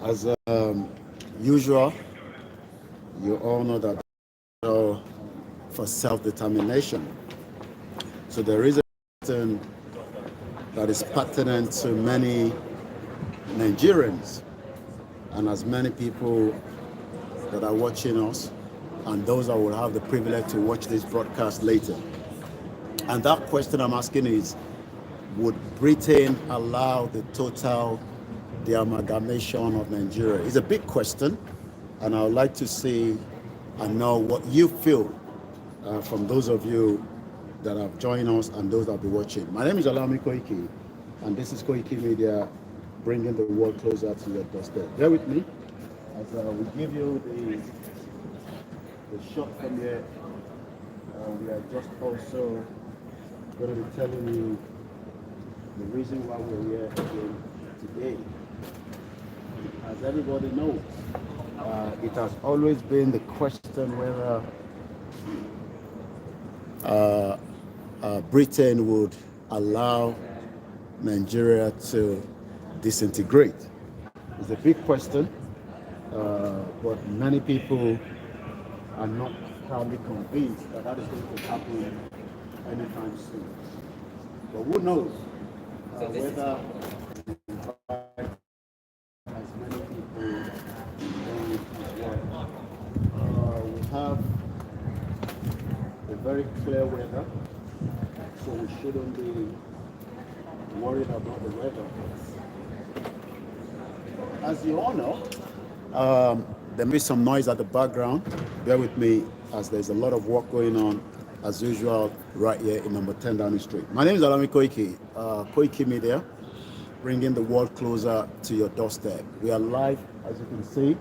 As usual, you all know that for self-determination. So there is a question that is pertinent to many Nigerians and as many people that are watching us and those that will have the privilege to watch this broadcast later. And that question I'm asking is, would Britain allow the amalgamation of Nigeria? It's a big question, and I would like to see and know what you feel from those of you that have joined us and those that will be watching. My name is OLAYOMI KOIKI, and this is Koikimedia, bringing the world closer to your doorstep. Bear with me as we give you the shot from here. We are just also going to be telling you the reason why we're here again today. As everybody knows, it has always been the question whether Britain would allow Nigeria to disintegrate. It's a big question, but many people are not firmly convinced that that is going to happen anytime soon. But who knows whether as many people as well. We have a very clear weather, so we shouldn't be worried about the weather. As you all know, there may be some noise at the background. Bear with me as there's a lot of work going on as usual right here in number 10 Downing Street. My name is OLAYOMI KOIKI, Koikimedia, bringing the world closer to your doorstep. We are live, as you can see,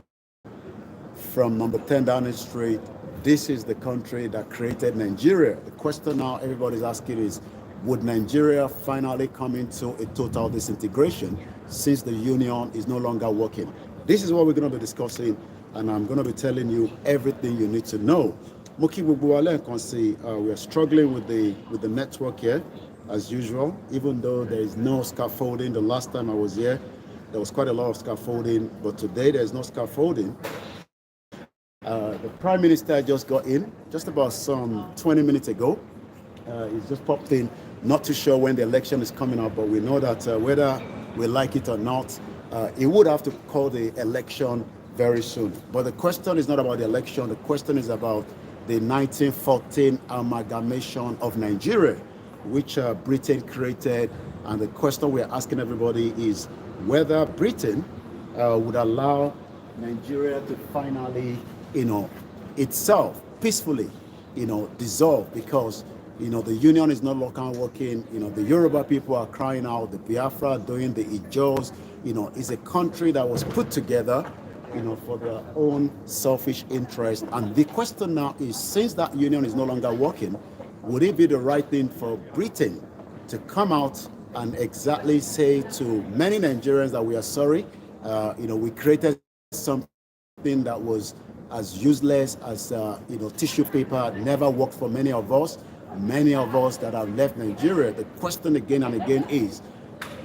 from number 10 Downing Street. This is the country that created Nigeria. The question now everybody's asking is, would Nigeria finally come into a total disintegration since the union is no longer working? This is what we're going to be discussing, and I'm going to be telling you everything you need to know. We are struggling with the network here, as usual, even though there is no scaffolding. The last time I was here, there was quite a lot of scaffolding, but today there's no scaffolding. The Prime Minister just got in, just about some 20 minutes ago. He's just popped in, not too sure when the election is coming up, but we know that whether we like it or not, he would have to call the election very soon. But the question is not about the election, the question is about the 1914 amalgamation of Nigeria, which Britain created. And the question we're asking everybody is whether Britain would allow Nigeria to finally, itself peacefully, dissolve, because, the union is no longer working. The Yoruba people are crying out, the Biafra doing the Ijos. It's a country that was put together for their own selfish interest. And the question now is, since that union is no longer working, would it be the right thing for Britain to come out and exactly say to many Nigerians that we are sorry, we created something that was as useless as, tissue paper, never worked for many of us that have left Nigeria. The question again and again is,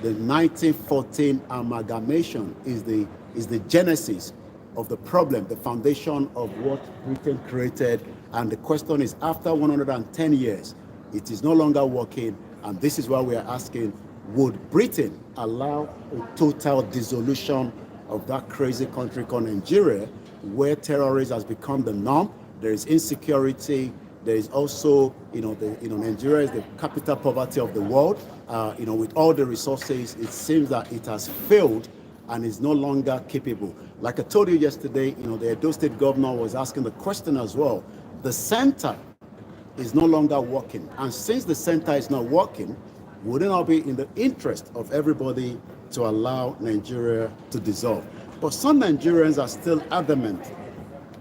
the 1914 amalgamation is the genesis of the problem, the foundation of what Britain created. And the question is, after 110 years, it is no longer working. And this is why we are asking, would Britain allow a total dissolution of that crazy country called Nigeria, where terrorism has become the norm? There is insecurity. There is also, Nigeria is the capital poverty of the world. With all the resources, it seems that it has failed and is no longer capable. Like I told you yesterday, the Edo State governor was asking the question as well. The center is no longer working. And since the center is not working, would it not be in the interest of everybody to allow Nigeria to dissolve? But some Nigerians are still adamant,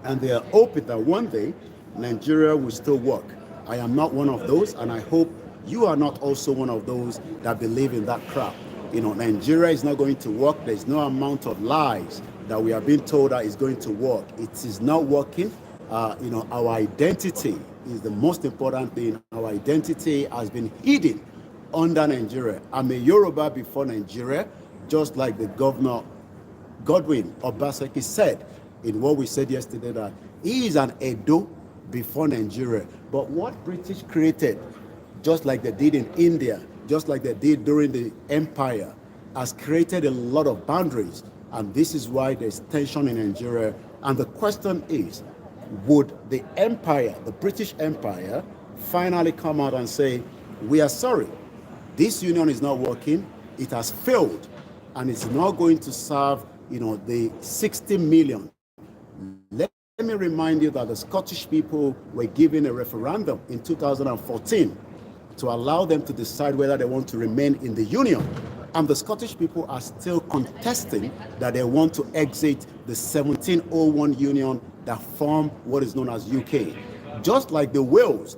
and they are hoping that one day Nigeria will still work. I am not one of those, and I hope you are not also one of those that believe in that crap. Nigeria is not going to work. There's no amount of lies that we are being told that is going to work. It is not working. Our identity is the most important thing. Our identity has been hidden under Nigeria. I'm a Yoruba before Nigeria, just like the governor Godwin Obaseki said in what we said yesterday that he is an Edo before Nigeria. But what British created, just like they did in India, just like they did during the empire, has created a lot of boundaries. And this is why there's tension in Nigeria. And the question is, would the empire, the British Empire, finally come out and say, we are sorry, this union is not working, it has failed, and it's not going to serve, the 60 million. Let me remind you that the Scottish people were given a referendum in 2014 to allow them to decide whether they want to remain in the union. And the Scottish people are still contesting that they want to exit the 1701 union that formed what is known as UK. Just like the Wales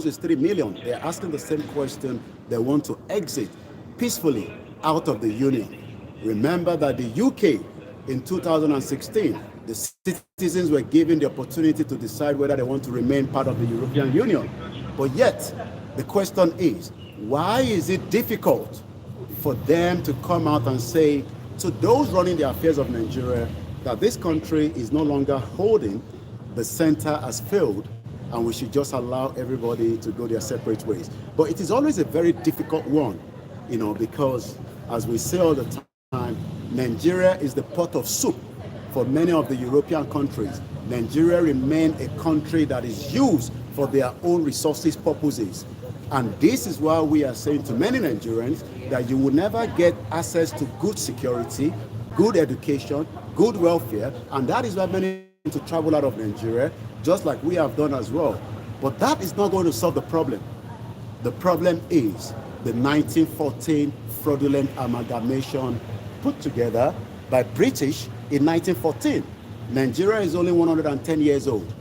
is 3 million. They're asking the same question. They want to exit peacefully out of the union. Remember that the UK in 2016, the citizens were given the opportunity to decide whether they want to remain part of the European Union. But yet, the question is, why is it difficult for them to come out and say to those running the affairs of Nigeria that this country is no longer holding, the center has failed, and we should just allow everybody to go their separate ways? But it is always a very difficult one, because as we say all the time, Nigeria is the pot of soup for many of the European countries. Nigeria remains a country that is used for their own resources purposes. And this is why we are saying to many Nigerians that you will never get access to good security, good education, good welfare, and that is why many to travel out of Nigeria, just like we have done as well. But that is not going to solve the problem. The problem is the 1914 fraudulent amalgamation put together by British in 1914. Nigeria is only 110 years old.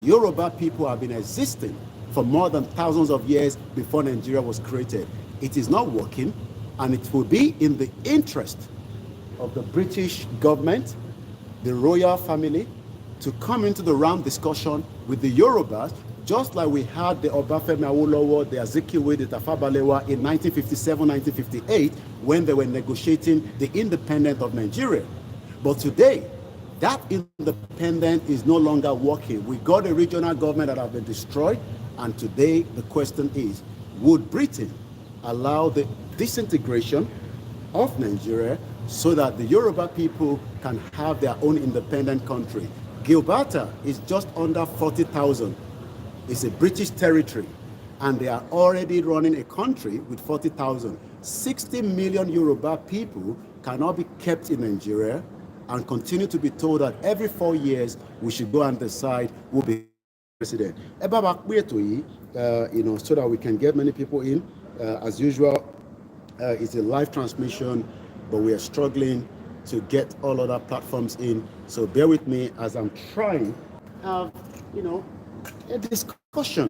Yoruba people have been existing for more than thousands of years before Nigeria was created. It is not working, and it will be in the interest of the British government, the royal family, to come into the round discussion with the Yorubas, just like we had the Obafemi Awolowo, the Azikiwe, the Tafawa Balewa in 1957, 1958, when they were negotiating the independence of Nigeria. But today, that independence is no longer working. We got a regional government that have been destroyed, and today the question is, would Britain allow the disintegration of Nigeria so that the Yoruba people can have their own independent country? Gilberta is just under 40,000. It's a British territory, and they are already running a country with 40,000. 60 million Yoruba people cannot be kept in Nigeria and continue to be told that every 4 years we should go and decide who will be president. So that we can get many people in. As usual, it's a live transmission, but we are struggling to get all other platforms in. So bear with me as I'm trying to have, a discussion,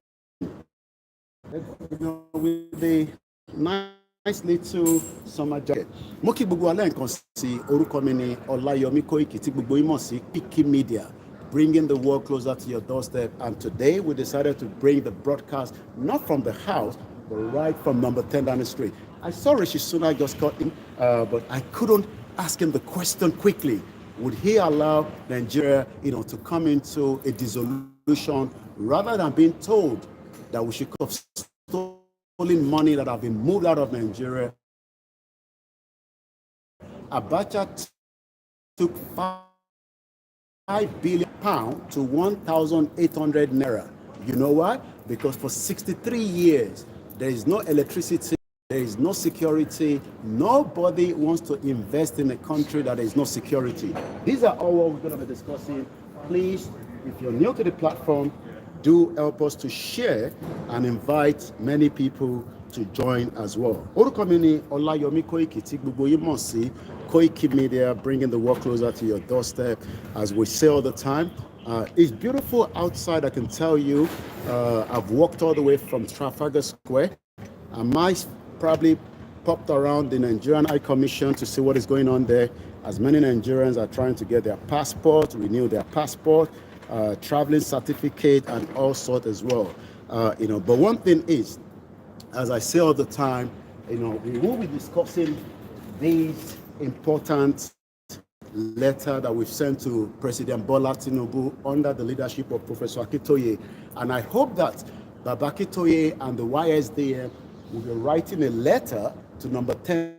with the nice little summer jacket. Mo kí gbogbo alẹ́ nǹkan sí orúkọ mi ni OLAYOMI KOIKI tí gbogbo yín mọ̀ sí Koikimedia, bringing the world closer to your doorstep. And today we decided to bring the broadcast not from the house, but right from number 10 down the street. I saw Rishi Sunak just got in, but I couldn't ask him the question quickly. Would he allow Nigeria, to come into a dissolution rather than being told that we should have stolen money that have been moved out of Nigeria? Abacha took £5 billion to 1,800 naira. You know why? Because for 63 years, there is no electricity, there is no security. Nobody wants to invest in a country that there is no security. These are all what we're going to be discussing. Please, if you're new to the platform, do help us to share and invite many people to join as well. Orúkọ mi ni OLAYOMI KOIKI tí gbogbo yín mọ̀ sí Koikimedia, bringing the world closer to your doorstep, as we say all the time. It's beautiful outside, I can tell you. I've walked all the way from Trafalgar Square. I might probably popped around the Nigerian High Commission to see what is going on there, as many Nigerians are trying to get their passport, renew their passport, traveling certificate, and all sorts as well. But one thing is, as I say all the time, we will be discussing these important letter that we've sent to President Bola Tinubu under the leadership of Professor Akintoye. And I hope that Baba Akintoye and the YSDM will be writing a letter to number 10,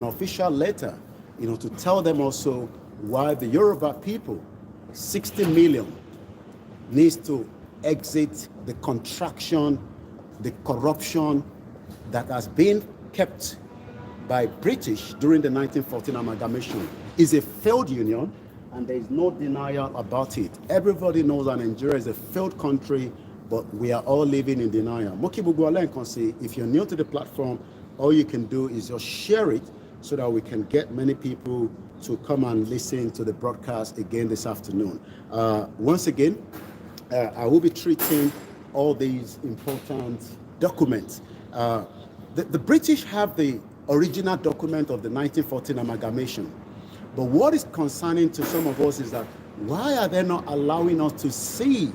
an official letter, to tell them also why the Yoruba people, 60 million, needs to exit the contraction, the corruption that has been kept by British during the 1914 amalgamation. Is a failed union, and there is no denial about it. Everybody knows that Nigeria is a failed country, but we are all living in denial. If you're new to the platform, all you can do is just share it so that we can get many people to come and listen to the broadcast again this afternoon. Once again, I will be treating all these important documents. The British have the original document of the 1914 amalgamation. But what is concerning to some of us is that why are they not allowing us to see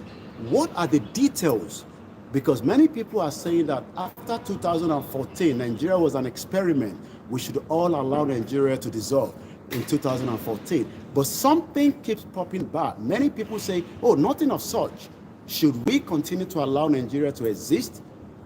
what are the details? Because many people are saying that after 2014, Nigeria was an experiment. We should all allow Nigeria to dissolve in 2014. But something keeps popping back. Many people say, oh, nothing of such. Should we continue to allow Nigeria to exist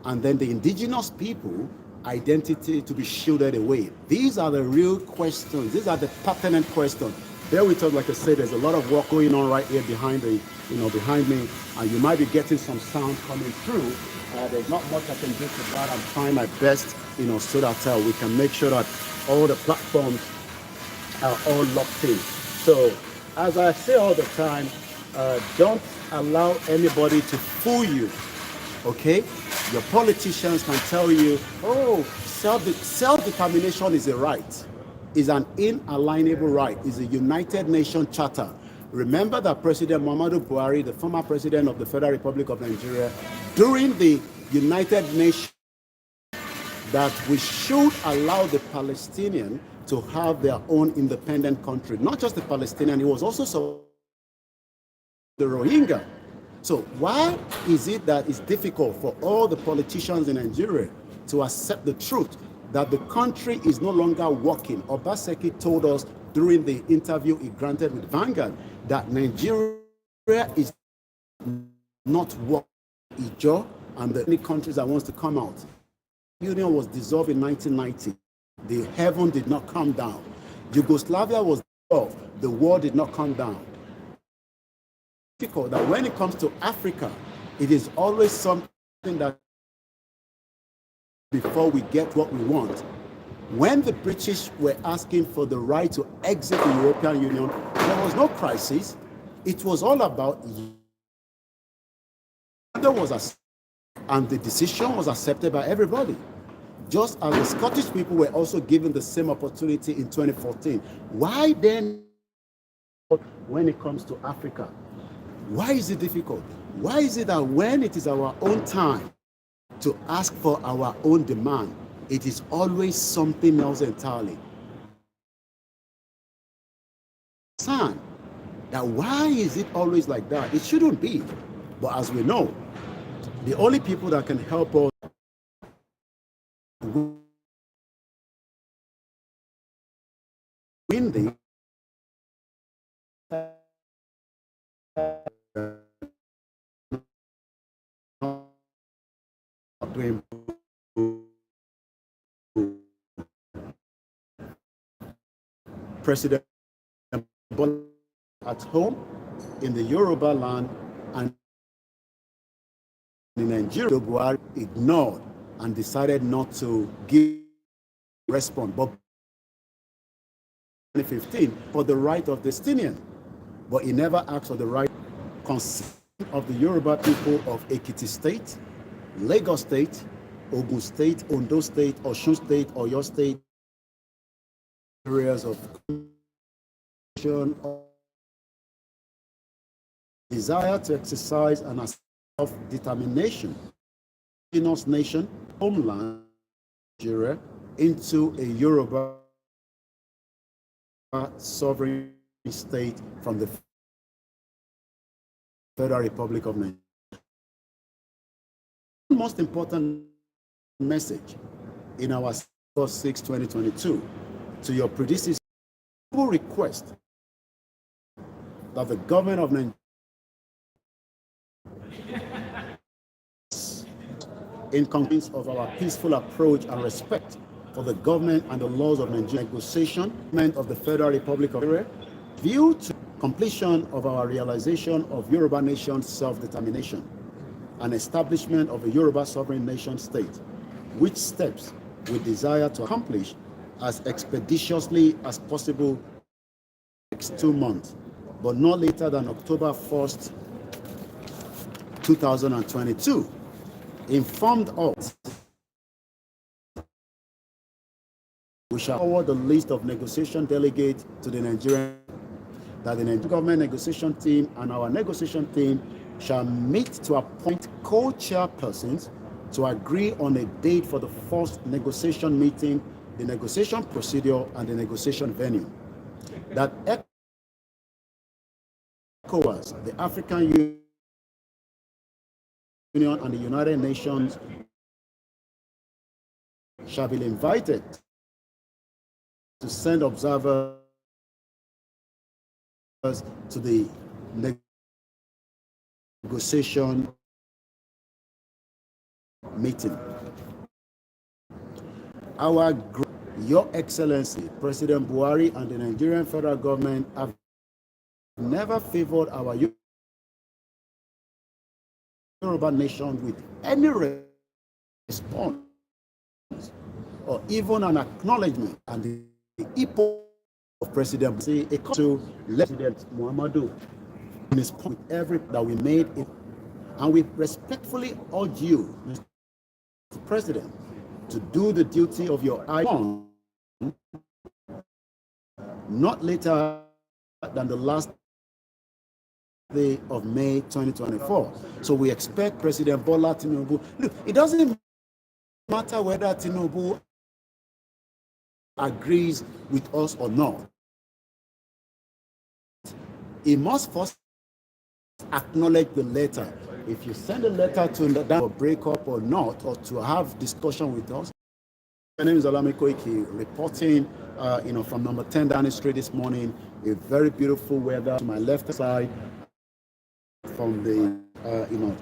and then the indigenous people identity to be shielded away? These are the real questions. These are the pertinent questions. Bear with us, like I said, there's a lot of work going on right here behind behind me, and you might be getting some sound coming through. There's not much I can do to that. I'm trying my best, so that we can make sure that all the platforms are all locked in. So, as I say all the time, don't allow anybody to fool you. Okay, your politicians can tell you, oh, self-determination is a right, is an inalienable right, is a United Nations Charter. Remember that President Muhammadu Buhari, the former president of the Federal Republic of Nigeria, during the United Nations, that we should allow the Palestinians to have their own independent country. Not just the Palestinian, it was also the Rohingya. So why is it that it's difficult for all the politicians in Nigeria to accept the truth that the country is no longer working? Obaseki told us during the interview he granted with Vanguard that Nigeria is not working. Ijo and the many countries that wants to come out. The Union was dissolved in 1990. The heaven did not come down. Yugoslavia was dissolved. The war did not come down. That when it comes to Africa, it is always something that before we get what we want. When the British were asking for the right to exit the European Union, there was no crisis. It was all about and the decision was accepted by everybody. Just as the Scottish people were also given the same opportunity in 2014. Why then, when it comes to Africa? Why is it difficult? Why is it that when it is our own time to ask for our own demand, it is always something else entirely? Son, that why is it always like that? It shouldn't be. But as we know, the only people that can help us win the President at home, in the Yoruba land, and in Nigeria, Buhari ignored and decided not to give response. But 2015 for the right of Palestinians, but he never asked for the right consent of the Yoruba people of Ekiti State, Lagos State, Ogun State, Ondo State, Osun State, Oyo State, areas of desire to exercise an self-determination, indigenous nation, homeland, Nigeria, into a Yoruba sovereign state from the Federal Republic of Nigeria. The most important message in our 6/2022 to your predecessor request that the government of Nigeria, in concurrence of our peaceful approach and respect for the government and the laws of Nigeria, negotiation of the Federal Republic of Nigeria, due to completion of our realization of Yoruba nation self-determination and establishment of a Yoruba sovereign nation state, which steps we desire to accomplish as expeditiously as possible next 2 months, but not later than October 1st, 2022. Informed us, we shall forward the list of negotiation delegates to the Nigerian, that the Nigerian government negotiation team and our negotiation team shall meet to appoint co-chairpersons to agree on a date for the first negotiation meeting, the negotiation procedure, and the negotiation venue. That ECOWAS, the African Union, and the United Nations shall be invited to send observers to the negotiation meeting. Your Excellency, President Buhari and the Nigerian federal government have never favored our Yoruba nation with any response or even an acknowledgement, and the epoch of President to President Muhammadu in his point every that we made it, and we respectfully urge you, Mr. President, to do the duty of your icon not later than the last day of May 2024. So we expect President Bola Tinubu. Look, it doesn't matter whether Tinubu agrees with us or not. He must first acknowledge the letter. If you send a letter to that for breakup or not, or to have discussion with us. My name is OLAYOMI Koiki, reporting from number 10 Downing Street this morning. A very beautiful weather to my left side from the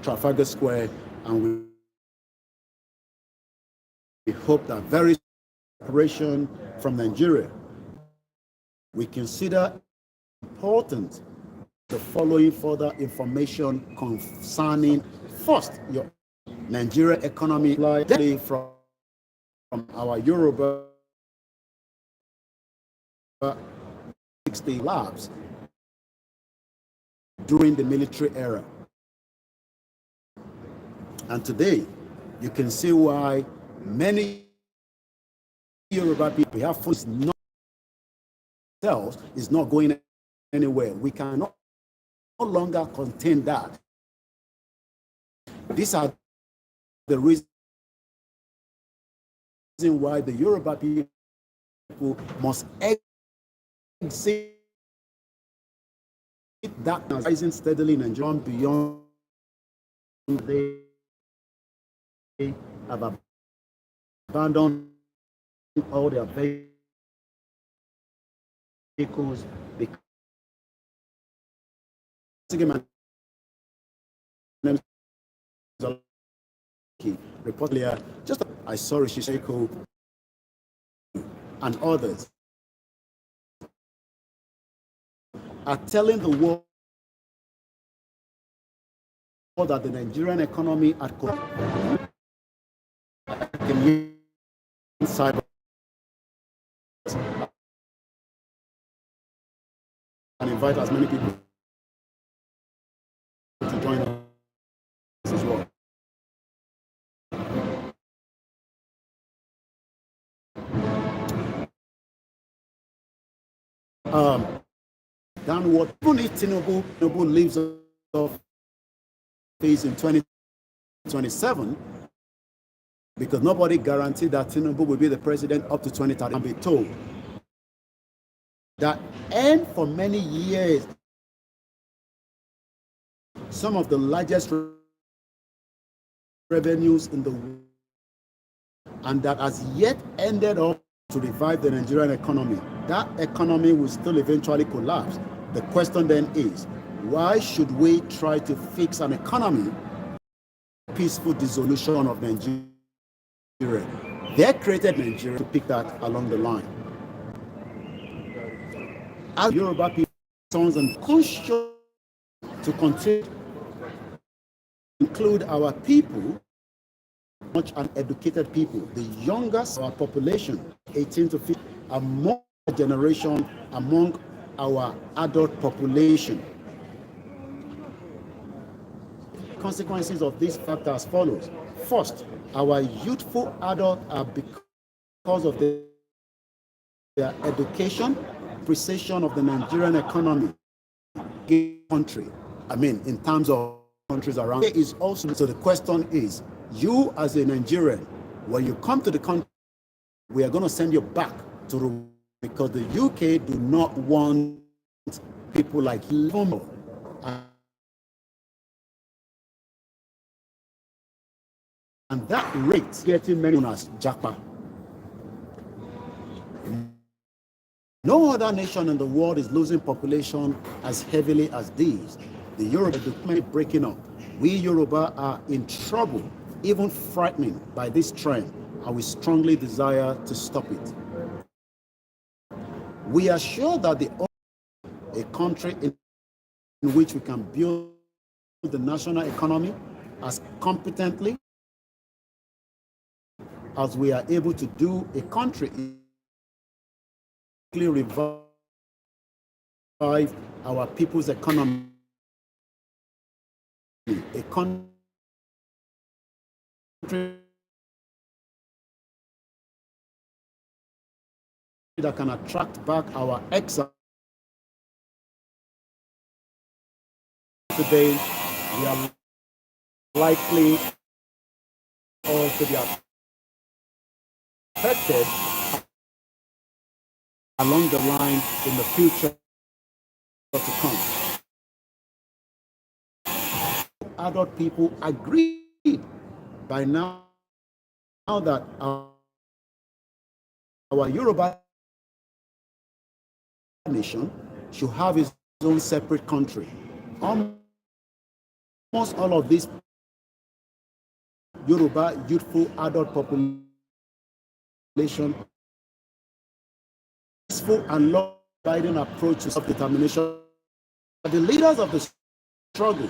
Trafalgar Square, and we hope that very separation from Nigeria, we consider important the following further information concerning first your Nigeria economy from our Yoruba 60 labs during the military era. And today, you can see why many Yoruba people have is not going anywhere. We cannot no longer contain that. These are the reasons why the Yoruba people must exit that rising steadily in Nigeria beyond they have abandoned all their vehicles because reportedly just I saw Rishiko and others are telling the world that the Nigerian economy cyber and invite as many people to join us as well. Downward, even if Tinubu leaves off face in 2027, because nobody guaranteed that Tinubu will be the president up to 2030, and be told that and for many years some of the largest revenues in the world, and that has yet ended up to revive the Nigerian economy. That economy will still eventually collapse The question then is, why should we try to fix an economy, peaceful dissolution of Nigeria? They created Nigeria to pick that along the line. As Yoruba people, sons and conscious to continue to include our people, much uneducated people, the youngest of our population, 18 to 50, among the generation, among our adult population. Consequences of this factor as follows. First, our youthful adults are, because of their education, appreciation of the Nigerian economy, country, in terms of countries around, is also. So the question is, you as a Nigerian, when you come to the country, we are going to send you back to, because the UK do not want people like you. And that rate getting many as Japa. No other nation in the world is losing population as heavily as these. The Yoruba document breaking up. We Yoruba are in trouble, even frightening by this trend, and we strongly desire to stop it. We are sure that a country in which we can build the national economy as competently as we are able to do, a country revive our people's economy, a country that can attract back our exiles. Today, we are likely also be affected along the line in the future to come. Adult people agreed by now that our Yoruba nation should have its own separate country. Almost all of this Yoruba youthful adult population, peaceful and law-abiding approach to self-determination. The leaders of the struggle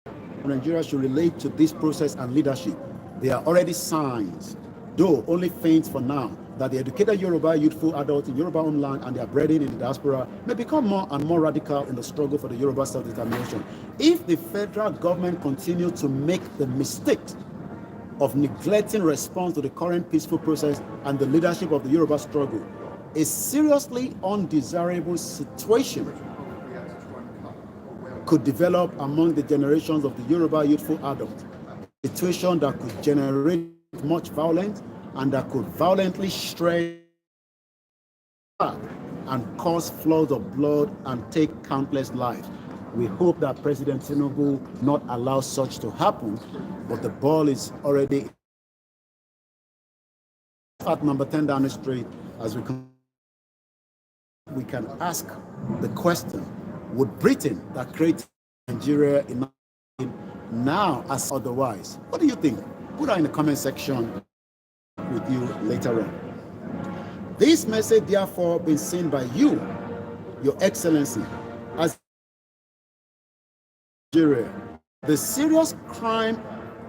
in Nigeria should relate to this process and leadership. There are already signs, though only faint for now, that the educated Yoruba youthful adults in Yoruba homeland and their brethren in the diaspora may become more and more radical in the struggle for the Yoruba self-determination. If the federal government continues to make the mistake of neglecting response to the current peaceful process and the leadership of the Yoruba struggle, a seriously undesirable situation could develop among the generations of the Yoruba youthful adults, a situation that could generate much violence and that could violently stray and cause floods of blood and take countless lives. We hope that President Tinubu not allow such to happen, but the ball is already at number 10 down the street. As we can ask the question, would Britain that created Nigeria in now as otherwise? What do you think? Put that in the comment section with you later on. This message therefore been seen by you, Your Excellency, as Nigeria. The serious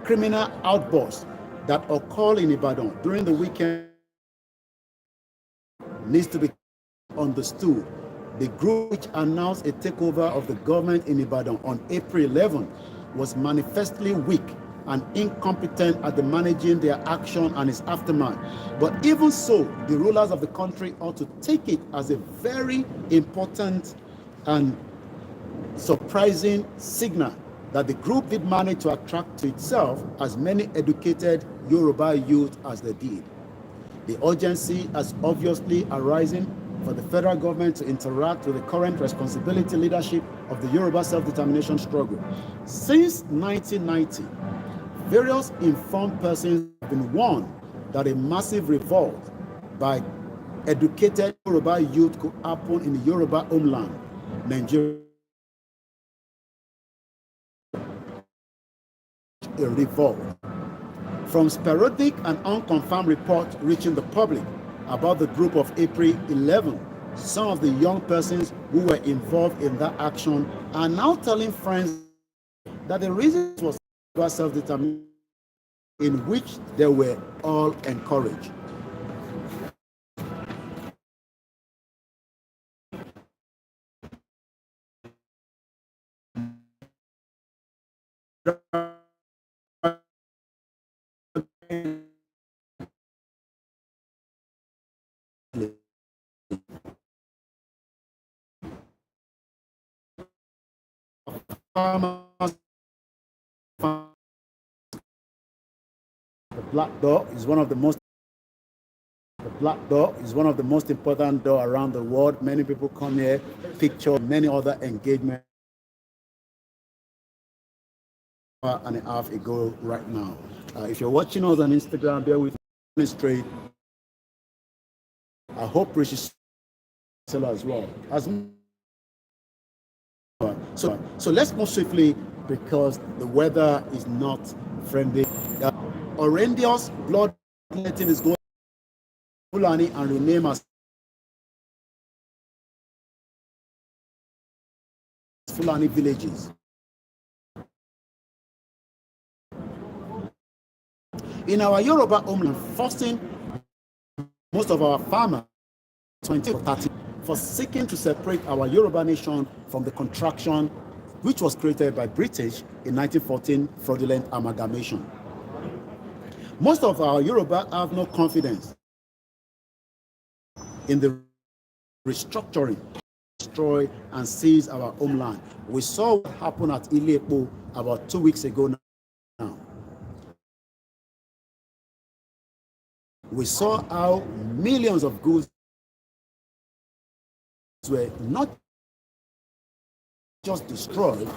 criminal outbursts that occurred in Ibadan during the weekend needs to be understood. The group which announced a takeover of the government in Ibadan on April 11 was manifestly weak and incompetent at the managing their action and its aftermath. But even so, the rulers of the country ought to take it as a very important and surprising signal that the group did manage to attract to itself as many educated Yoruba youth as they did. The urgency has obviously arisen for the federal government to interact with the current responsibility leadership of the Yoruba self-determination struggle. Since 1990, various informed persons have been warned that a massive revolt by educated Yoruba youth could happen in the Yoruba homeland. Nigeria a revolt. From sporadic and unconfirmed reports reaching the public about the group of April 11, some of the young persons who were involved in that action are now telling friends that the reason was self-determination, in which they were all encouraged. The Black Door is one of the most important door around the world. Many people come here, picture many other engagements and a half ago right now. If you're watching us on Instagram, bear with me straight. I hope British as well. So let's move swiftly because the weather is not friendly. Horrendous bloodletting is going on Fulani and rename as Fulani villages. In our Yoruba homeland, forcing most of our farmers 20 or 30 for seeking to separate our Yoruba nation from the contraction which was created by British in 1914 fraudulent amalgamation. Most of our Yoruba have no confidence in the restructuring, destroy and seize our homeland. We saw what happened at Ilepo about 2 weeks ago now. We saw how millions of goods were not just destroyed.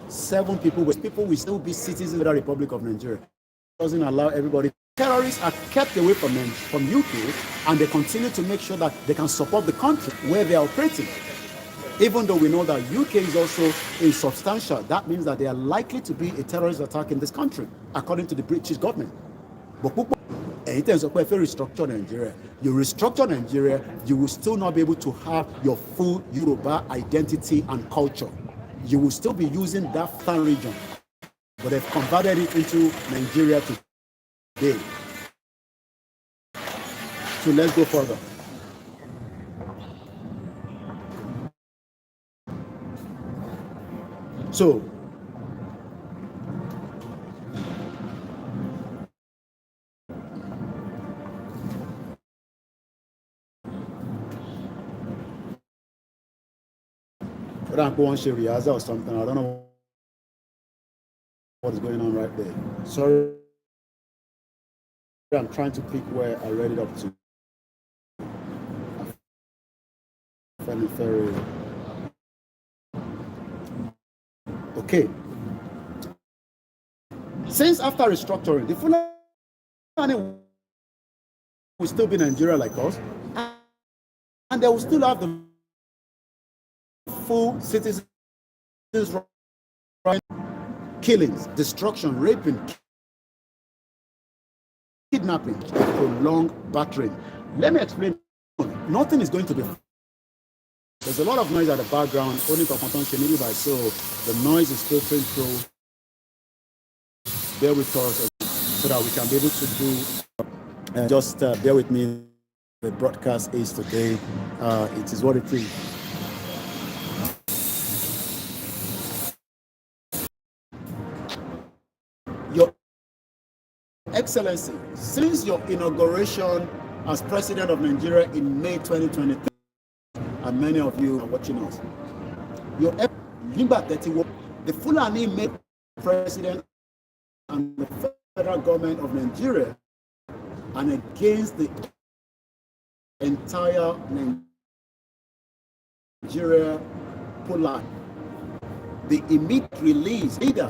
7 people will still be citizens of the Republic of Nigeria. It doesn't allow everybody. Terrorists are kept away from UK, and they continue to make sure that they can support the country where they are operating. Even though we know that UK is also insubstantial, that means that there are likely to be a terrorist attack in this country, according to the British government. But in terms of if you restructure Nigeria, you will still not be able to have your full Yoruba identity and culture. You will still be using that southern region, but they've converted it into Nigeria today. So let's go further. So or something. I don't know what is going on right there. Sorry, I'm trying to pick where I read it up to. Okay. Since after restructuring, the Fulani will still be Nigeria like us, and they will still have the full citizens right, killings, destruction, raping, kidnapping, prolonged battering. Let me explain. Nothing is going to be. There's a lot of noise at the background. Only so the noise is filtering through. Bear with us so that we can be able to do. Just bear with me. The broadcast is today. It is what it is. Your Excellency, since your inauguration as President of Nigeria in May 2023, and many of you are watching us, the Fulani made President and the federal government of Nigeria and against the entire Nigeria Fulani. The immediate release leader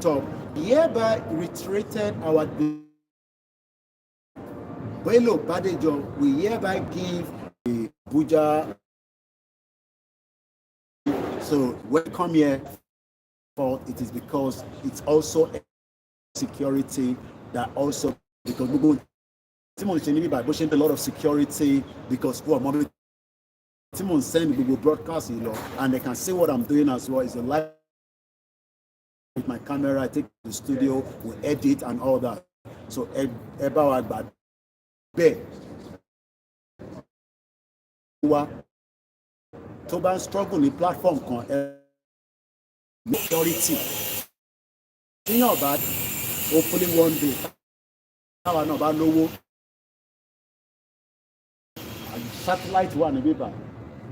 hereby reiterated our Bello Badejo, we hereby give the Abuja So when we come here, it is because it's also a security that also, because we a lot of security because Timon send Google broadcast, and they can see what I'm doing as well. It's a live with my camera. I take the studio, we edit and all that. So about that, to ban struggle the platform security. You know that hopefully one day, now I know about no satellite one,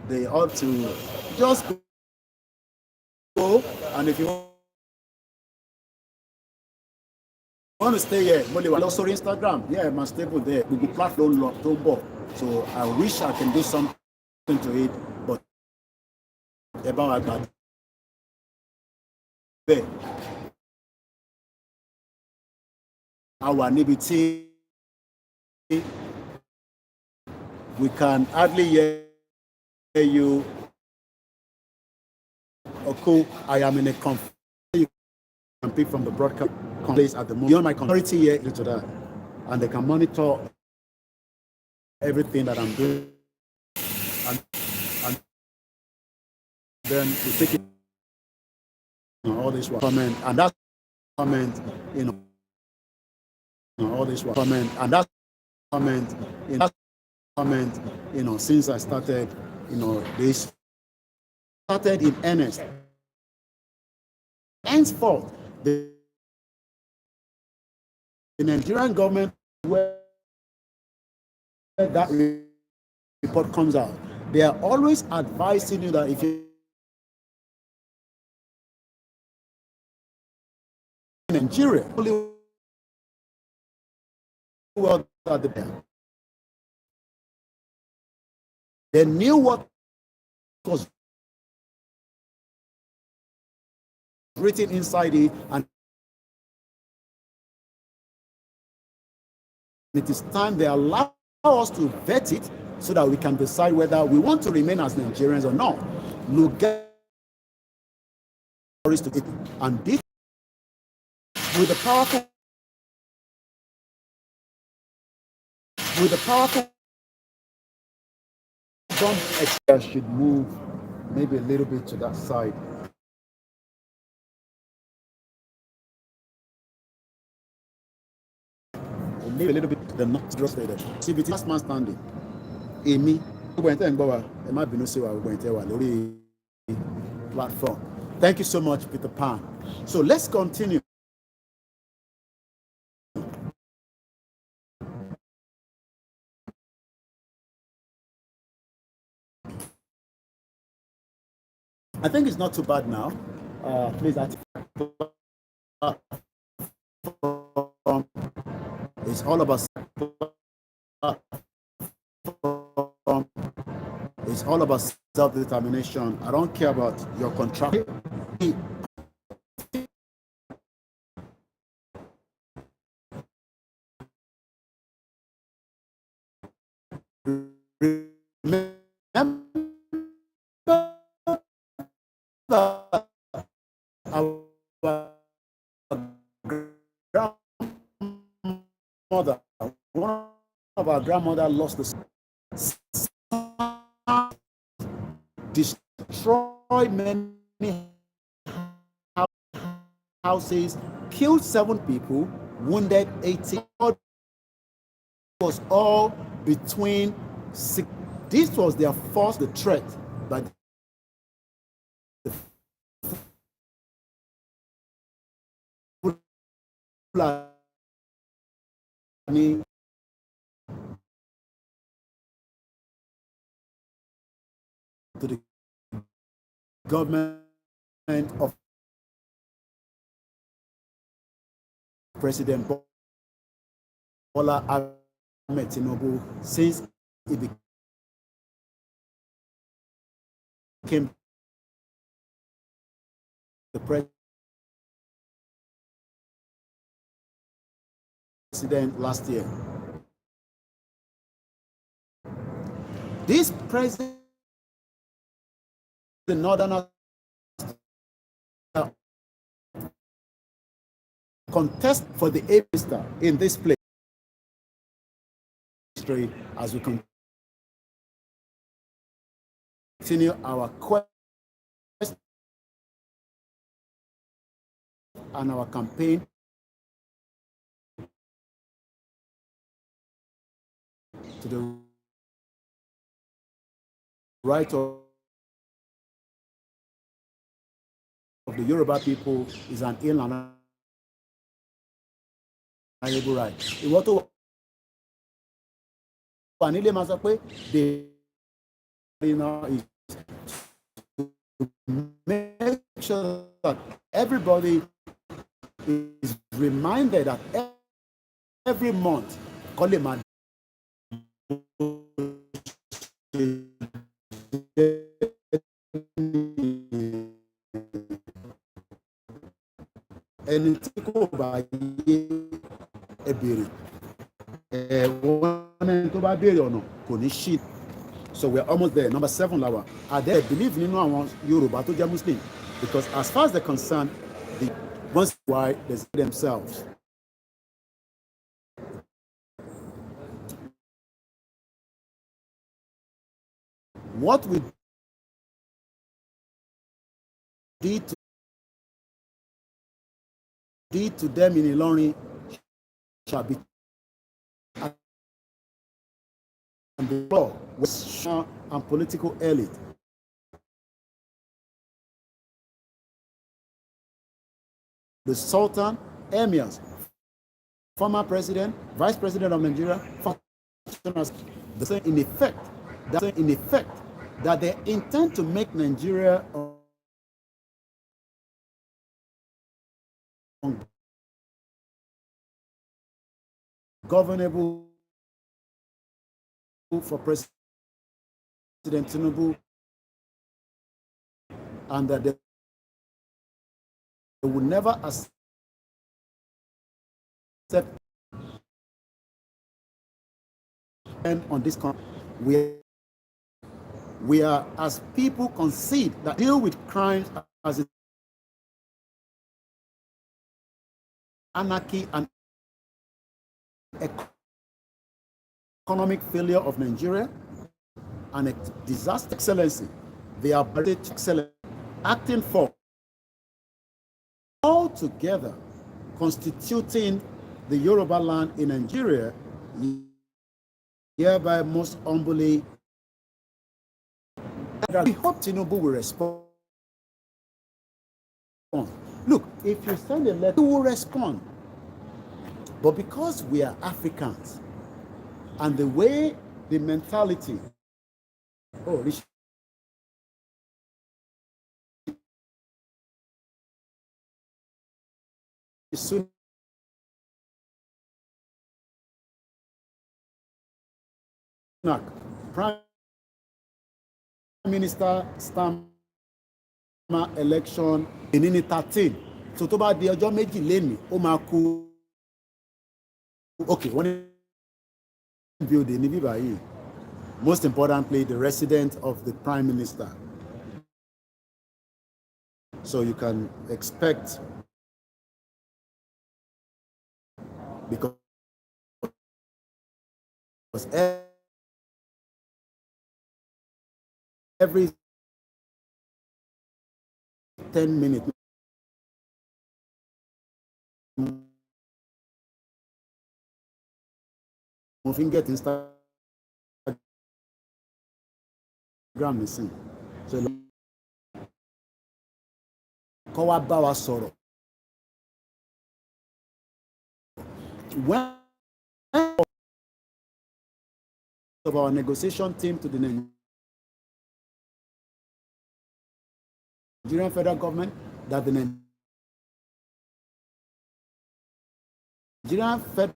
they ought to just go, and if you want to stay here, also Instagram, yeah, my stable there, Google platform, so I wish I can do something to it, but about that. Our NBT, we can hardly hear you. Okay, I am in a conflict. You can pick from the broadcast place at the moment. Beyond my community here to that, and they can monitor everything that I'm doing, and then we take it, all this comment, and that comment, all this comment, and that comment, since I started, this started in earnest. Henceforth, the Nigerian government, where that report comes out, they are always advising you that if you in Nigeria, they knew what was written inside it, and it is time they allow us to vet it so that we can decide whether we want to remain as Nigerians or not. Look at it, and this with the powerful jump, should move maybe a little bit to that side. Maybe a little bit the not just there. CBT last man standing. Amy, platform. Thank you so much, Peter Pan. So let's continue. I think it's not too bad now. Please, it's all about self-determination. I don't care about your contract. Our grandmother, one of our grandmother lost the destroyed many houses, killed 7 people, wounded 80. It was all between 6. This was their first threat by the to the government of President Bola Ahmed Tinubu since it became the president last year. This president, the northern contest for the A minister in this place as we continue our quest and our campaign to the right of the Yoruba people is an inalienable right. Ìwọ tó wà nílé máa sọ pé the is to make sure that everybody is reminded that every month ẹni tí kò bá yé ẹ béèrè wọn ẹni tó bá béèrè ọ̀nà kò ní ṣí. So we're almost there. Number 7, Lawa. Are they believe nínú àwọn Yorùbá tó jẹ́ Muslim? Because as far as they're concerned, the ones why they see themselves. What we did to them in Ilorin shall be and the law was and political elite. The Sultan, emirs, former president, vice president of Nigeria, the same in effect that they intend to make Nigeria governable for President Tinubu, and that they would never accept on this country. We are, as people, concede that deal with crimes as anarchy and economic failure of Nigeria and a disaster excellency. They are excellent, acting for all together, constituting the Yoruba land in Nigeria, hereby most humbly. We hope Tinubu will respond. Look, if you send a letter, he will respond. But because we are Africans, and the way the mentality, Prime Minister Stammer election in 13. So tó bá di ọjọ́ méjì lẹ́nu, ó máa kú. Okay, one building ní bíbá yìí. Most importantly, the resident of the Prime Minister. So you can expect, because every 10 minutes moving get Instagram missing. So kọ́ wá bá wa sọ̀rọ̀. When of our negotiation team to the Nigerian federal government, that the Nigerian federal,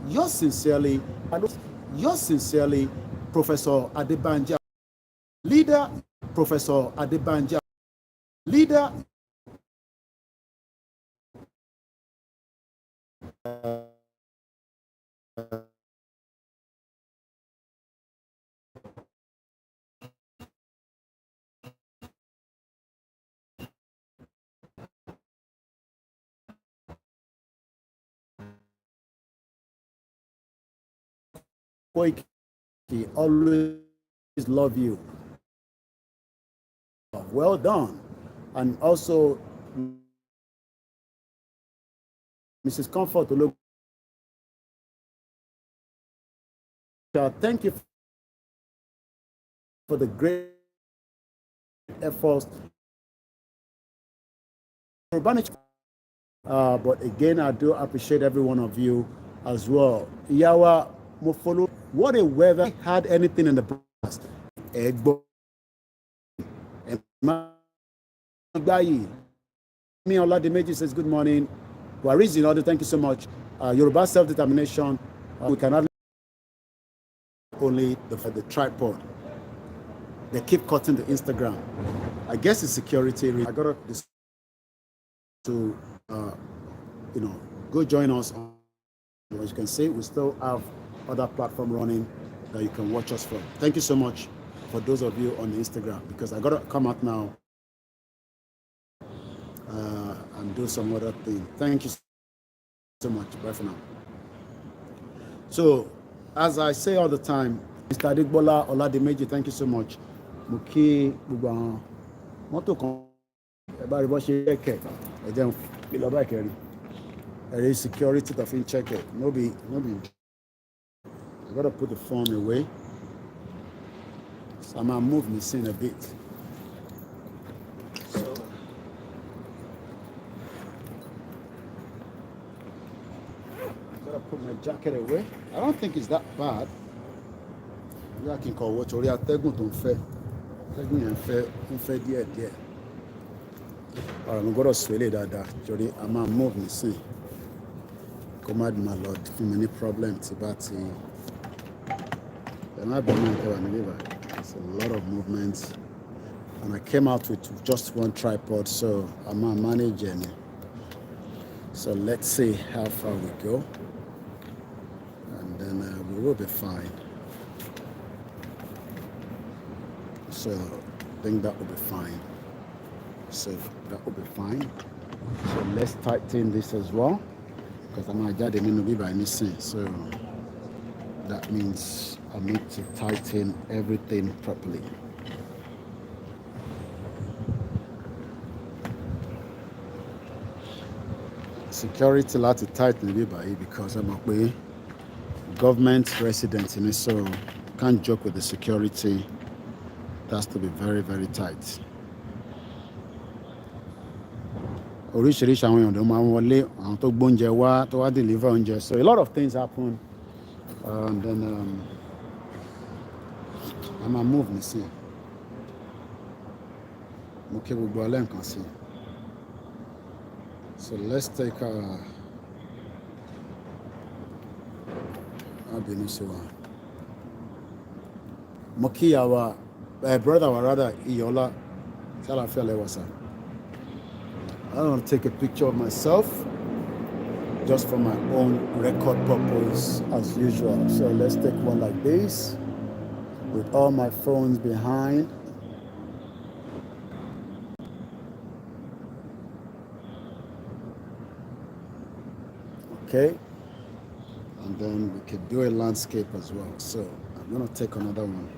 yours sincerely, Professor Adebanja, leader, Professor Adebanja, leader. Koiki, always love you. Well done. And also, Mrs. Comfort, thank you for the great efforts. But again, I do appreciate every one of you as well. Yawa Mofolo, what a weather. Had anything in the past. Me Oladimeji says good morning. Warizi Odu, thank you so much. Yoruba self-determination. We cannot only the tripod. They keep cutting the Instagram. I guess it's security. I got to go join us. As you can see, we still have other platform running that you can watch us from. Thank you so much for those of you on Instagram, because I got to come out now and do some other thing. Thank you so much. Bye for now. So, as I say all the time, Mr. Adigbola Oladimeji, thank you so much. Muki Buban, Moto Kon, everybody watch it. And then, there is security to check it. Nobody. I gotta put the phone away. So I'm gonna move my scene a bit. So I gotta put my jacket away. I don't think it's that bad. I can call what Ori Ategun to fair. Ategun and fair dear. I'm gonna swell it that Jody. I'm gonna move my scene. Command my lord, for many problems about it's a lot of movements, and I came out with just one tripod, so I'm not managing it. So let's see how far we go, and then we will be fine. So I think that will be fine. So that will be fine. So let's tighten this as well, because I'm not just going to be by missing. So that means I need to tighten everything properly. Security lot to tighten it by because I'm a government resident in it, so can't joke with the security. It has to be very, very tight. Oríṣiríṣi àwọn èèyàn ló máa ń wọlé, àwọn tó gbóúnjẹ wá, tó wá deliver oúnjẹ. So a lot of things happen. And then I'm gonna move this here. Okay, we'll go and see. So let's take a Mokiyawa, brother, or rather, Iola, Salafele Wasa. I don't want to take a picture of myself just for my own record purpose as usual. So let's take one like this with all my phones behind. Okay, and then we could do a landscape as well. So I'm gonna take another one.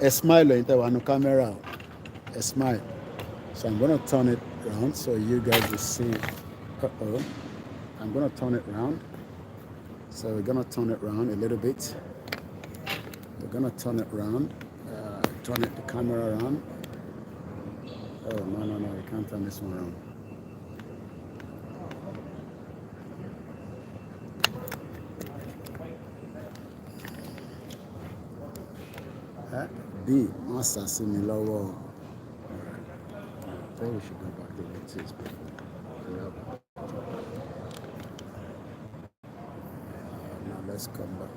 A smile into one camera. A smile. So I'm gonna turn it around so you guys will see. I'm gonna turn it around. So we're gonna turn it around a little bit. We're gonna turn it around. Turn the camera around. Oh no, we can't turn this one around. B, master similar. Alright. I think we should go back to the notice before. Now let's come back.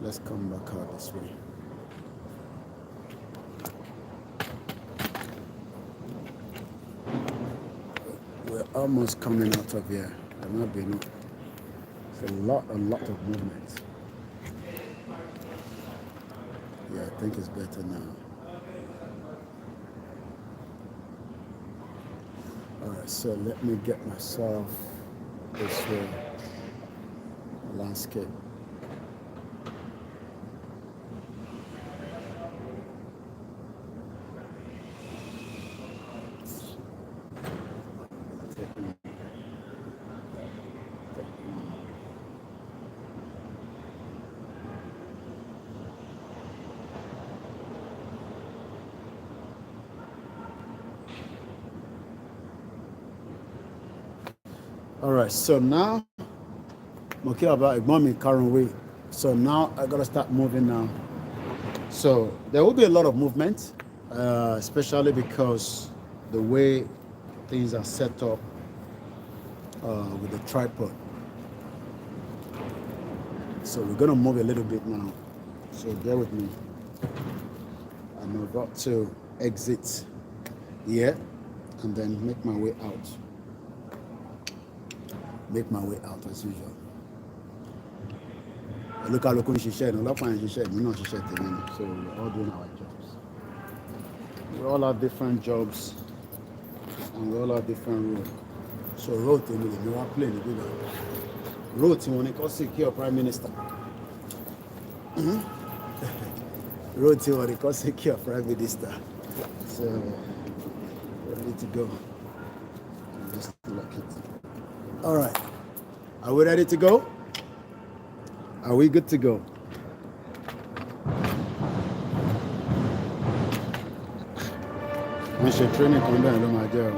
Let's come back out this way. We're almost coming out of here. There might be it's a lot of movement. Yeah, I think it's better now. Alright, so let me get myself this way. landscape. All right, so now, okay, about Igbomi current way. So now I gotta start moving now. So there will be a lot of movement, especially because the way things are set up with the tripod. So we're gonna move a little bit now. So bear with me. I'm about to exit here and then make my way out. Make my way out as usual. Look at Lokun Shished, Olapan Shished, we know Shished, so we're all doing our jobs. We all have different jobs and we all have different roles. So road to me, we are playing the good. Road to when it comes to secure Prime Minister. Road to when it comes to secure Prime Minister. So we're ready to go. Just lock it. All right, are we ready to go? Are we good to go? Once your training come down, my job.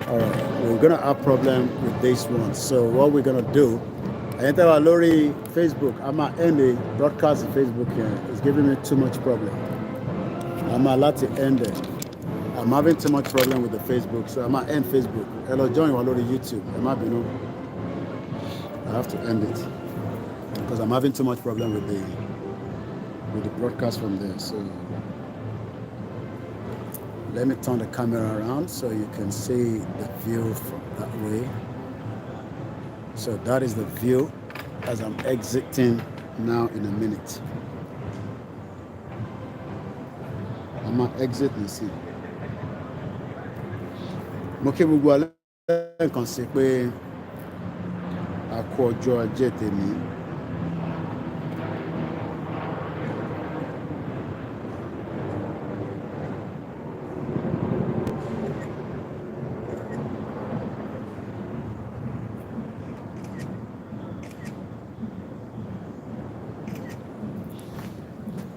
All right, we're gonna have problem with this one. So what we're gonna do? I enter our Ilorin Facebook. I'm at end the broadcast on Facebook here. It's giving me too much problem. I'm allowed to end it. I'm having too much problem with the Facebook, so I'm at end Facebook. Hello, join Ilorin YouTube. I have to end it because I'm having too much problem with the broadcast from there. So let me turn the camera around so you can see the view from that way. So that is the view as I'm exiting now in a minute. I'm gonna exit and see. Mo kí gbogbo alẹ́ kan sí pé a kú ọjọ́ ajé tèmi.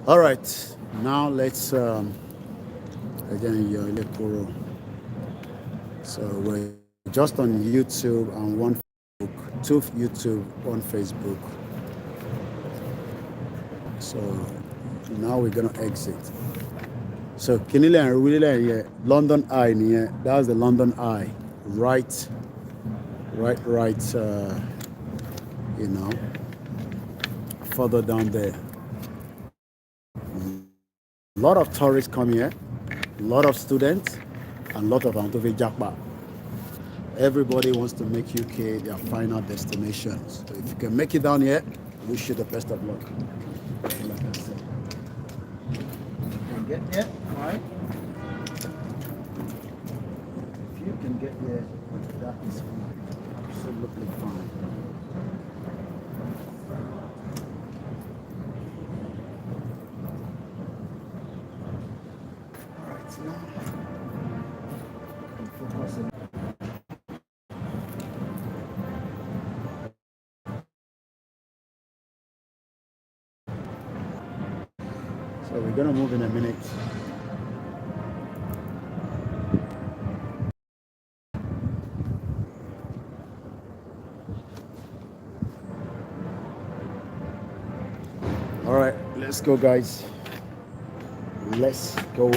All right, now let's again your electoral. So we're just on YouTube and one Facebook, 2 YouTube, 1 Facebook. So now we're gonna exit. So Kinile and really London Eye near that's the London Eye, right, you know, further down there. A lot of tourists come here, a lot of students, and a lot of Antove Jakba. Everybody wants to make UK their final destination. So if you can make it down here, wish you the best of luck. Like I said, you can get there, right? If you can get there, that is fine. Absolutely fine. So we're gonna move in a minute. All right, let's go, guys. Let's go.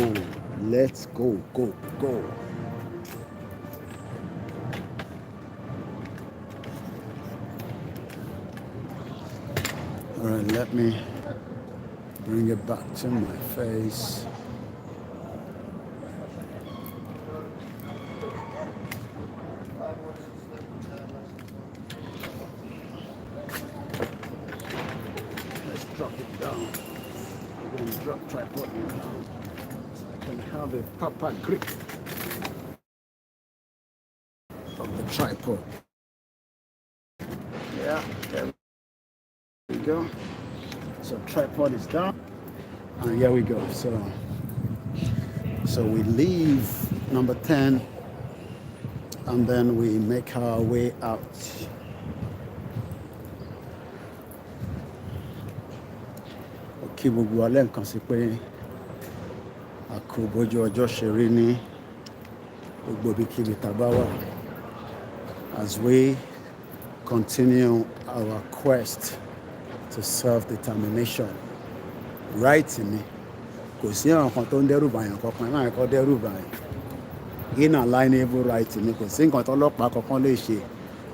Let's go, go, go. All right, let me bring it back to my face. Let's drop it down. We're going to drop tripod down so I can have a proper grip of the tripod. we go. So tripod is down, and here we go. So we leave number 10, and then we make our way out. Kí gbogbo alẹ́ nǹkan sí pé àkóbójú ọjọ́ ṣe rí ní gbogbo ibikíbi tá bá wà as we continue our quest to self-determination. Right ni kò sí àwọn kan tó ń dẹ́rù bàyàn kankan náà kọ́ dẹ́rù bàyàn inalienable right ni kò sí nǹkan tọ́lọ́pàá kankan lè ṣe.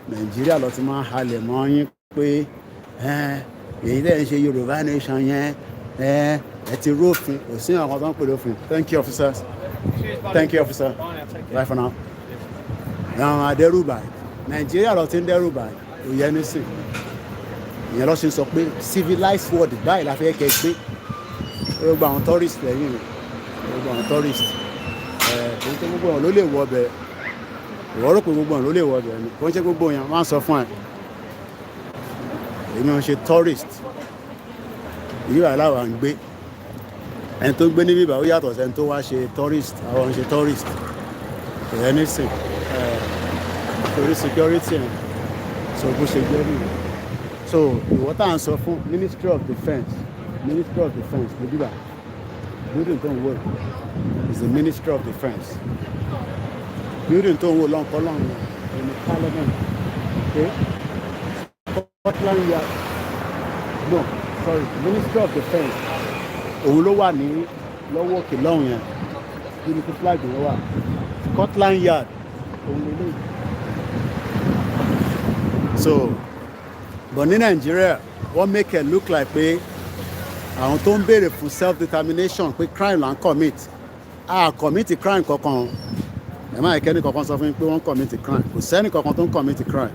Nàìjíríà ló ti máa ń halẹ̀ mọ́ yín pé èyí lẹ́ ń ṣe Yorùbá nation yẹn ẹ ti rófin kò sí àwọn kan tó ń pè lófin. Thank you officers. Thank you officer. Bye for now. Àwọn adẹ́rùbà Nàìjíríà ló ti ń dẹ́rùbà òye nísìn ìyẹn ló ṣe ń sọ pé civilized world báyìí la fẹ́ kẹ́ gbé gbogbo àwọn tourist lẹ́yìn rẹ̀ gbogbo àwọn tourist kò ń ṣe gbogbo wọn ló lè wọ ọbẹ̀ ìwọ rò pé gbogbo wọn ló lè wọ ọbẹ̀ ni kò ń ṣe gbogbo yẹn máa ń sọ fún ẹ èmi ò ń ṣe tourist ìyíwà aláwà ń gbé ẹni tó ń gbé níbí ìbá ó yàtọ̀ sẹ́ni tó wá ṣe tourist àwọn ń ṣe tourist kò yẹ nísìn torí security ẹ̀ so bó ṣe jẹ́ nìyẹn so ìwọ tá à ń sọ fún Ministry of Defence ní bíbá building tó ń wò is the Ministry of Defence building tó ń wò lọ́nkọ́lọ́n in the Parliament okay Scotland Yard no sorry Ministry of Defence òun ló wà ní lọ́wọ́ òkè lọ́hùn yẹn níbi tí flag yẹn wà Scotland Yard òun lè lè so but ní Nàìjíríà wọ́n make it look like pé àwọn tó ń béèrè fún self-determination pé crime là ń commit commit crime kankan ẹ má ìkẹ́ni kankan sọ fún mi pé wọ́n commit crime kò sẹ́ni kankan tó ń commit crime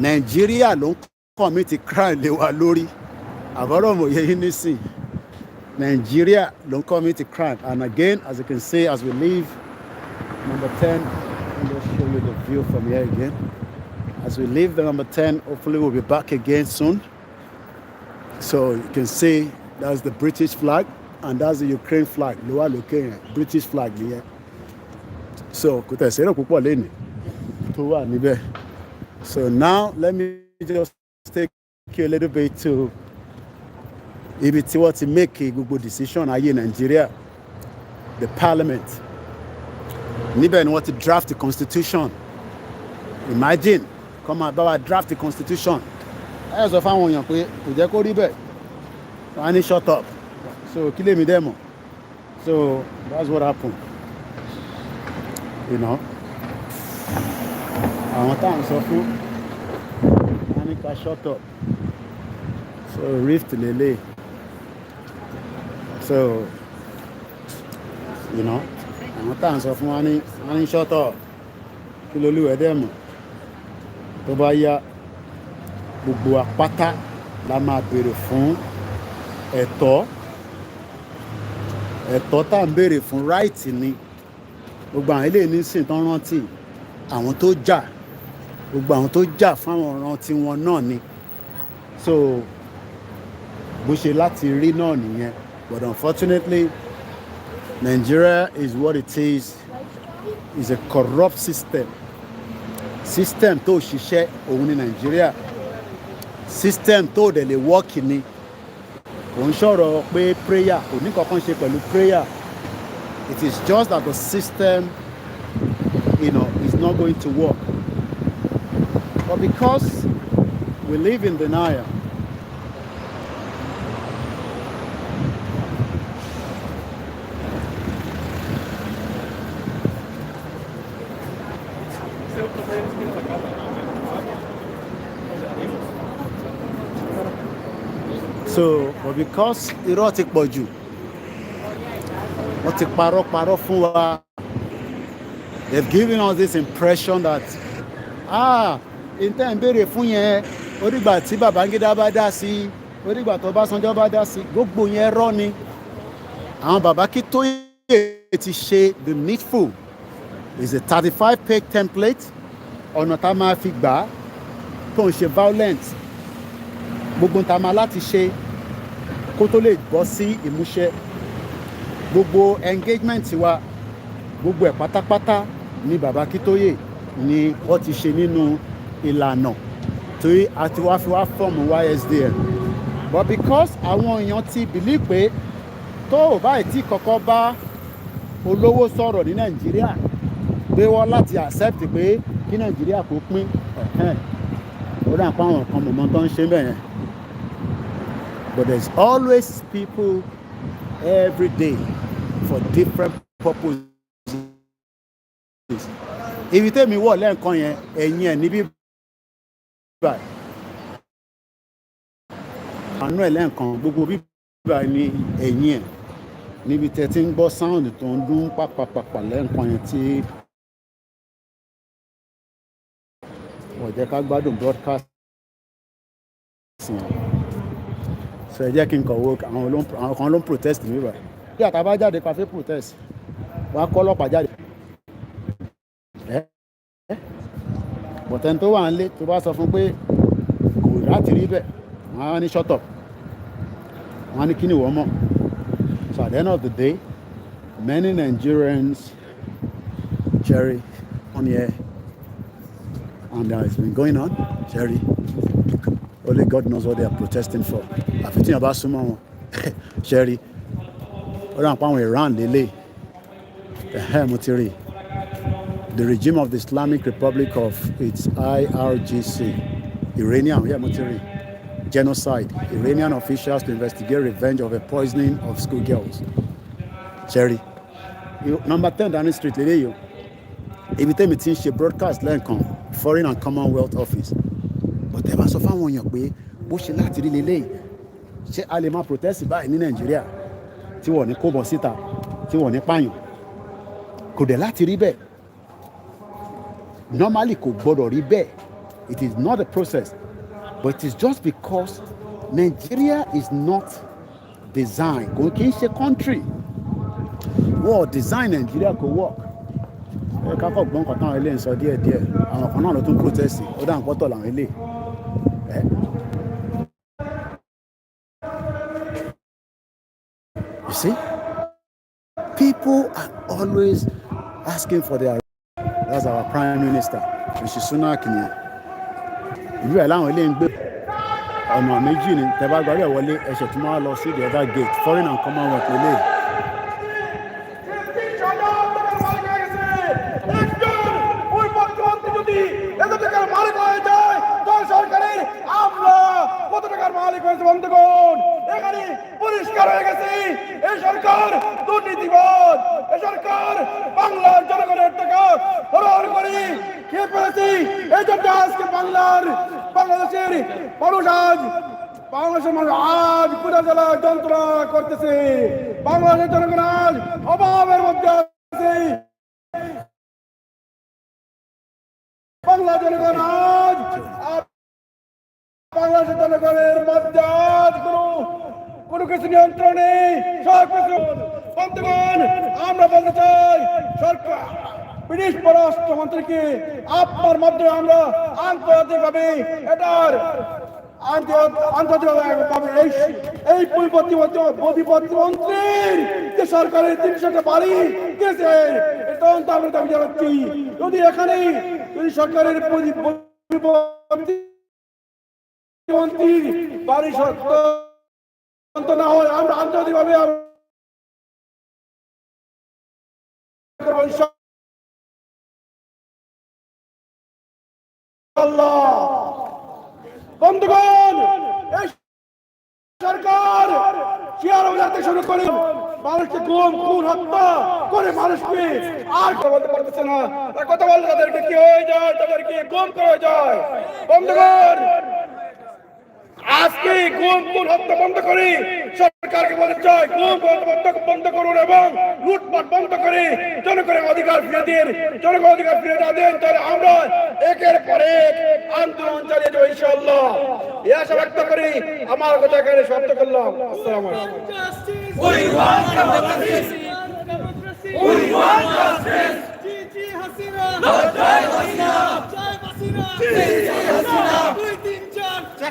Nàìjíríà ló ń commit crime lé wa lórí àbọ̀rọ̀ mòye yín nísìn Nàìjíríà ló ń commit crime and again as you can see as we leave number 10 let me just show you the view from here again as we leave the number 10 hopefully we'll be back again soon. So you can see that's the British flag and that's the Ukraine flag. Lower looking British flag here. So kò tẹ̀sí ẹ̀rọ púpọ̀ lẹ́nu tó wà níbẹ̀. So now let me just take you a little bit to ibi tí wọ́n ti make gbogbo decision ayé Nigeria, the parliament. Níbẹ̀ ni wọ́n ti draft the constitution. Imagine come on bá wa draft the constitution. Ẹ sọ fáwọn èèyàn pé kò jẹ́ kó rí bẹ́ẹ̀ wọ́n á ní shut up so kí lèmi dẹ̀ mọ̀ so that's what happened you know àwọn tá à ń sọ fún wọ́n á ní ká shut up so rift lélẹ̀ so you know àwọn tá à ń sọ fún wọ́n á ní shut up kí lolúwẹ̀ dẹ̀ mọ̀ tó bá yá gbogbo apáta la máa béèrè fún ẹ̀tọ́ tá à ń béèrè fún right ni gbogbo àwọn eléyìí nísìn tán rántí àwọn tó jà gbogbo àwọn tó jà fáwọn ọ̀ràn tí wọn náà ni so bó ṣe láti rí náà nìyẹn but unfortunately Nigeria is what it is a corrupt system tó ṣiṣẹ́ òun ní Nigeria system tó dẹ̀ lè work ni kò ń sọ̀rọ̀ pé prayer kò ní kankan ṣe pẹ̀lú prayer it is just that the system is not going to work but because we live in denial so but because irọ́ ti pọ̀ jù wọ́n ti parọ́ fún wa they've given us this impression that ìtẹ́ ń béèrè fún yẹn ó dìgbà tí Babangida bá dá sí ó dìgbà tó Ọbásanjọ́ bá dá sí gbogbo yẹn rọ́ ni àwọn bàbá kí tó yẹ ti ṣe the needful is a 35-page template ọ̀nà tá a máa fi gbà tó ń ṣe violence gbogbo ń ta máa láti ṣe kó tó lè bọ́ sí ìmúṣẹ, gbogbo engagement wa, gbogbo ẹ̀ pátápátá ni bàbá Akíntóyè ni wọ́n ti ṣe nínú ìlànà tí a ti wá fi wá fọ́ọ̀mù YSDM. But because àwọn èèyàn ti believe pé tó ò báyìí tí kọ́kọ́ bá olówó sọ̀rọ̀ ní Nàìjíríà pé wọ́n láti accept pé kí Nàìjíríà kó pín, ó dà pa àwọn kan mọ̀mọ́ tó ń ṣe bẹ́ẹ̀ yẹn. But there's always people every day for different purposes. Ibi tèmi wọ̀ lẹ́ẹ̀kan yẹn ẹ̀yìn ẹ̀ níbí báyìí. Àánú ẹ̀ lẹ́ẹ̀kan gbogbo bíbá ní ẹ̀yìn ẹ̀ níbi tẹ́ ti ń gbọ́ sound tó ń dún pàpàpàpà lẹ́ẹ̀kan yẹn tí wọ́n jẹ́ ká gbádùn broadcast yẹn. So ẹ jẹ́ kí n kọ̀wé àwọn kan ló ń protest níbí báyìí. Bí àtàbá jáde ká fẹ́ protest wọ́n á kọ́ ọlọ́pàá jáde. Bọ̀tẹ́ni tó wà ń lé tó bá sọ fún pé kò láti rí bẹ́ẹ̀ wọ́n á ní shut up, wọ́n á ní kí ni wọ́n mọ̀. So at the end of the day, many Nigerians, Jerry, on here, and it's been going on, Jerry. Only God knows what they are protesting for. Àfi tí yẹn bá súnmọ́ wọn, Jerry. Ó ràn pa àwọn Iran lélẹ̀. Mo ti rí. The regime of the Islamic Republic of its IRGC, Iranian, mo ti rí. Genocide, Iranian officials to investigate revenge of a poisoning of schoolgirls. Jerry, number 10 Downing Street, lélẹ́yìí. Ibi tẹ́mi ti ń ṣe broadcast lẹ́ẹ̀kan, Foreign and Commonwealth Office. But ẹ bá sọ fáwọn èèyàn pé bó ṣe láti rí lélẹ́yìí, ṣé a lè máa protest báyìí ní Nàìjíríà tí wọ́n ní kó bọ́ síta, tí wọ́n ní pààyàn? Kò dẹ̀ láti rí bẹ́ẹ̀. Normally kò gbọ́dọ̀ rí bẹ́ẹ̀. It is not a process. But it is just because Nigeria is not designed. Kò kí ń ṣe country. Wọ́n design Nigeria kò work. Ẹ ká kọ̀ gbọ́n kan táwọn ilé ń sọ díẹ̀díẹ̀. Àwọn kan náà ló tún protest. Ó dà ń pọ́tọ̀ làwọn ilé. You see? People are always asking for their rights. That's our Prime Minister, Rishi Sunak. Ìlú ẹ̀ láwọn ilé ń gbé ọ̀nà méjì ni tẹ́ bá gbàgbé wọlé ẹ̀ṣẹ̀ tí wọ́n á lọ sí the other gate, Foreign and Commonwealth lélẹ̀. পরিষ্কার হয়ে গেছে এই সরকার দুর্নীতিবাদ, এই সরকার বাংলার জনগণের টাকা হরণ করে খেয়ে ফেলেছে। এই জন্য আজকে বাংলাদেশের মানুষ বাংলাদেশের মানুষ আজ ক্ষুধা জ্বালা যন্ত্রণা করতেছে। বাংলাদেশের জনগণ আজ অভাবের মধ্যে আছে। বাংলা জনগণ আজ বাংলাদেশের জনগণের মধ্যে আজ কোনো কিছু নিয়ন্ত্রণ নেই, সব কিছু বন্ধুগণ। আমরা বলতে চাই সরকার ব্রিটিশ পররাষ্ট্রমন্ত্রীকে আপনার মাধ্যমে আমরা আন্তর্জাতিকভাবে এটার আন্তর্জাতিকভাবে এই প্রতিমন্ত্রীর যে সরকারের ৩০০টা বাড়ি দিয়েছে এটা আমরা দাবি জানাচ্ছি। যদি এখানে যদি সরকারের প্রতিমন্ত্রীর বাড়ি না হয় আমরা আন্তর্জাতিকভাবে বন্ধুগণ, এই সরকার চেয়ার থেকে শুরু করে মানুষকে গুম খুন হত্যা করে মানুষকে আর বলতে পারতেছে না। কথা বললে তাদেরকে কি হয়ে যায়, তাদেরকে গুম করা যায়। বন্ধুগণ, আজকে গুম খুন হত্যা বন্ধ করে সরকারকে বলতে চাই গুম বন্ধ করুন এবং লুটপাট বন্ধ করে জনগণের অধিকার ফিরে দিন। জনগণ অধিকার ফিরে না দেন তাহলে আমরা একের পর এক আন্দোলন চালিয়ে যাবো ইনশাআল্লাহ। এই আশা ব্যক্ত করি আমার কথা এখানে সমাপ্ত করলাম। আসসালামু আলাইকুম। We want democracy. We want justice. Ji Hasina. Jai Hasina. Jai Hasina. Ji Hasina. 2 3 4 So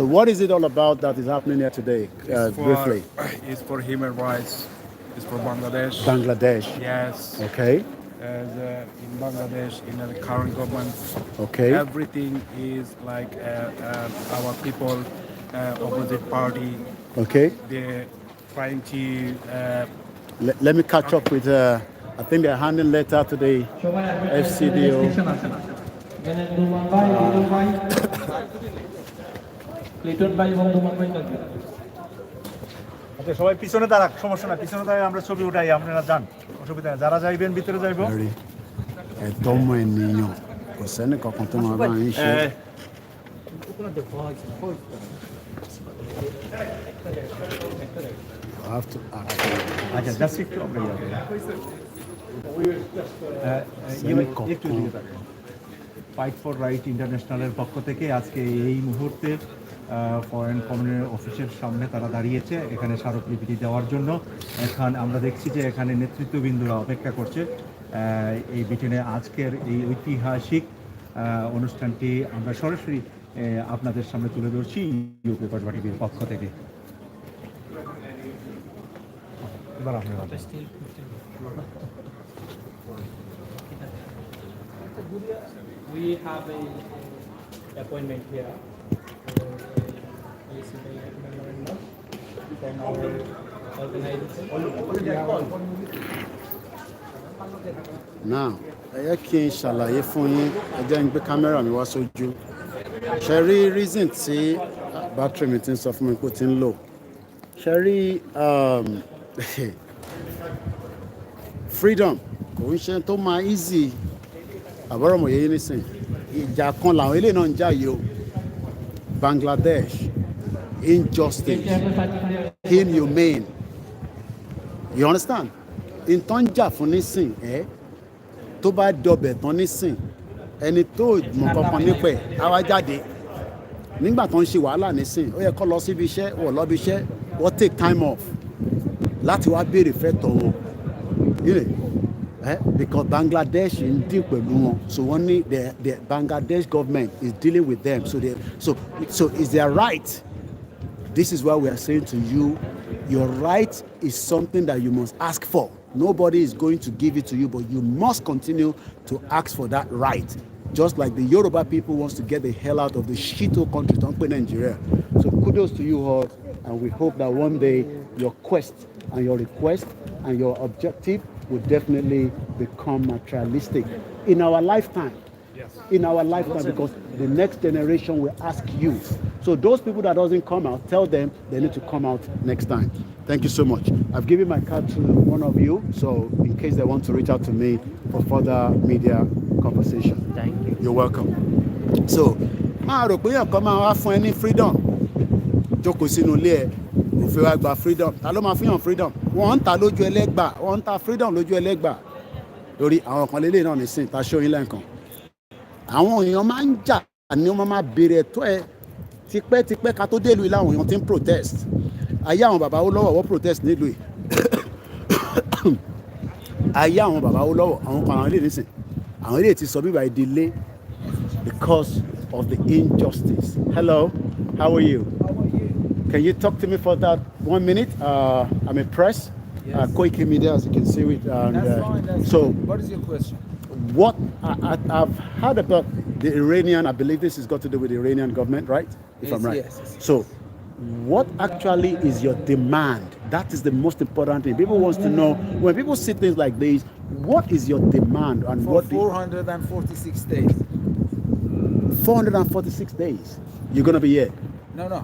what is it all about that is happening here today? Briefly. It's for human rights. It's for Bangladesh. Bangladesh. Yes. Okay. In Bangladesh, in the current government, okay, everything is like our people, opposite party. Okay. They're trying to. Let me catch up with. I think they're handing letter to the FCDO. সবাই পিছনে দাঁড়াক, সমস্যা না, পিছনে দাঁড়ায় আমরা ছবি উঠাই, আপনারা যান, অসুবিধা নেই, যারা যাইবেন ভিতরে যাইব। Ẹ̀tọ́mọ ènìyàn kò sẹ́ni kankan tó máa bá yín ṣe. I have to ask you. আচ্ছা, জাস্ট একটু আমরা একটু দিকে তাকান। ফাইট ফর রাইট ইন্টারন্যাশনালের পক্ষ থেকে আজকে এই মুহূর্তে ফরেন কমিউনিটি অফিসের সামনে তারা দাঁড়িয়েছে এখানে স্মারকলিপি দেওয়ার জন্য। এখন আমরা দেখছি যে এখানে নেতৃত্ববৃন্দরা অপেক্ষা করছে এই ব্রিটেনে আজকের এই ঐতিহাসিক অনুষ্ঠানটি আমরা সরাসরি আপনাদের সামনে তুলে ধরছি ইউ পেপার টিভির পক্ষ থেকে। এবার আপনারা We have a appointment here. From our organization. Now, ẹ yẹ kí n ṣàlàyé fún yín, ẹ jẹ́ n gbé kámẹ́rà mi wá sójú. Ṣé rí reason tí battery mi ti ń sọ fún mi pé ó ti ń lò? Ṣé rí freedom kò ń ṣe tó máa easy àbọ̀rọ̀ mọ̀ yẹ́yẹ́ nísìn. Ìjà kan làwọn eléyìí náà ń jà yìí o. Bangladesh, injustice, inhumane. You understand? Ìtàn jà fún nísìn tó bá dọbẹ̀ tán nísìn ẹni tó mọ̀ kankan nípa ẹ̀ á wá jáde nígbà tó ń ṣe wàhálà nísìn ó yẹ kó lọ síbi iṣẹ́ wọ̀ lọ́bi iṣẹ́ wọ́n take time off láti wá béèrè fẹ́ tọ̀ wọn because Bangladesh ń dín pẹ̀lú wọn so wọ́n ní the Bangladesh government is dealing with them so it's their right. This is why we are saying to you, your right is something that you must ask for. Nobody is going to give it to you, but you must continue to ask for that right. Just like the Yoruba people wants to get the hell out of the shithole country, don't put Nigeria. So kudos to you all, and we hope that one day your quest and your request and your objective will definitely become materialistic in our lifetime. In our lifetime, because the next generation will ask you. So those people that doesn't come out, tell them they need to come out next time. Thank you so much. I've given my card to one of you, so in case they want to reach out to me for further media conversation. Thank you. You're welcome. So, máa rò pé ọkọ máa wá fún ẹ ní freedom. Jókòó sínú ilé ẹ, ó fẹ́ wá gba freedom. Ta ló máa fún yàn freedom? Wọ́n ń ta lójú ẹlẹ́gbà, wọ́n ń ta freedom lójú ẹlẹ́gbà. Lórí àwọn kan lélẹ̀ náà nísìn, ta ṣóyin lẹ́ǹkan. Àwọn èèyàn máa ń jà ní wọ́n máa béèrè ẹ̀tọ́ ẹ tipẹ́tipẹ́ ká tó délùú ilé àwọn èèyàn ti ń protest. Ayé àwọn bàbá Awólọ́wọ̀ wọ́n protest nílùú yìí. Ayé àwọn bàbá Awólọ́wọ̀ àwọn kan àwọn ilé nísìn. Àwọn ilé ti sọ bíbá ìdílé because of the injustice. Hello, how are you? Can you talk to me for that 1 minute? I'm a press, Yes. Koikimedia, as you can see it. And, That's fine. That's so, fine. What is your question? what I've heard about the Iranian, I believe this has got to do with the Iranian government, right? If I'm right. Yes. So, what actually is your demand? That is the most important thing. People wants to know, when people see things like this, what is your demand and For what 446 days. 446 days you're gonna be here. No.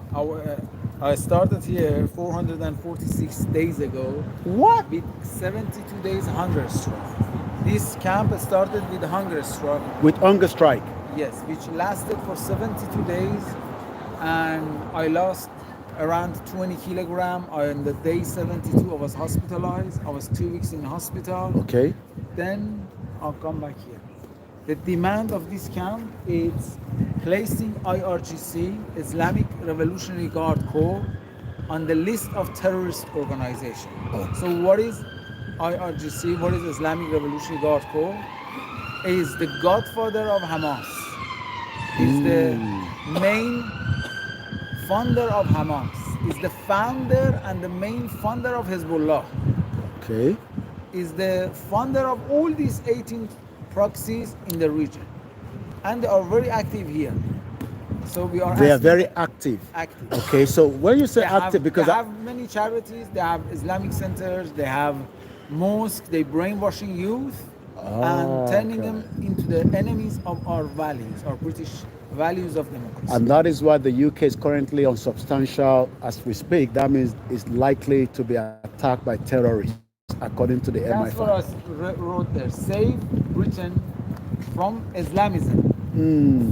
I started here 446 days ago. What? With 72 days hunger strike. This camp started with hunger strike. With hunger strike. Yes, which lasted for 72 days, and I lost around 20 kilogram. On the day 72, I was hospitalized. I was 2 weeks in hospital. Okay. Then I'll come back here. The demand of this camp is placing IRGC, Islamic Revolutionary Guard Corps, on the list of terrorist organizations. So what is IRGC? What is Islamic Revolutionary Guard Corps? Is the godfather of Hamas. Is the main funder of Hamas. Is the founder and the main funder of Hezbollah. Okay. Is the funder of all these 18 proxies in the region. And they are very active here. So we are. They are very active. Active. Okay, so when you say They active, because they have many charities, they have Islamic centers, they have mosques, they brainwashing youth and turning them into the enemies of our values, our British values of democracy. and that is why the UK is currently unsubstantial as we speak. That means it's likely to be attacked by terrorists, according to the That's what MI5. I wrote there. Save Britain from Islamism,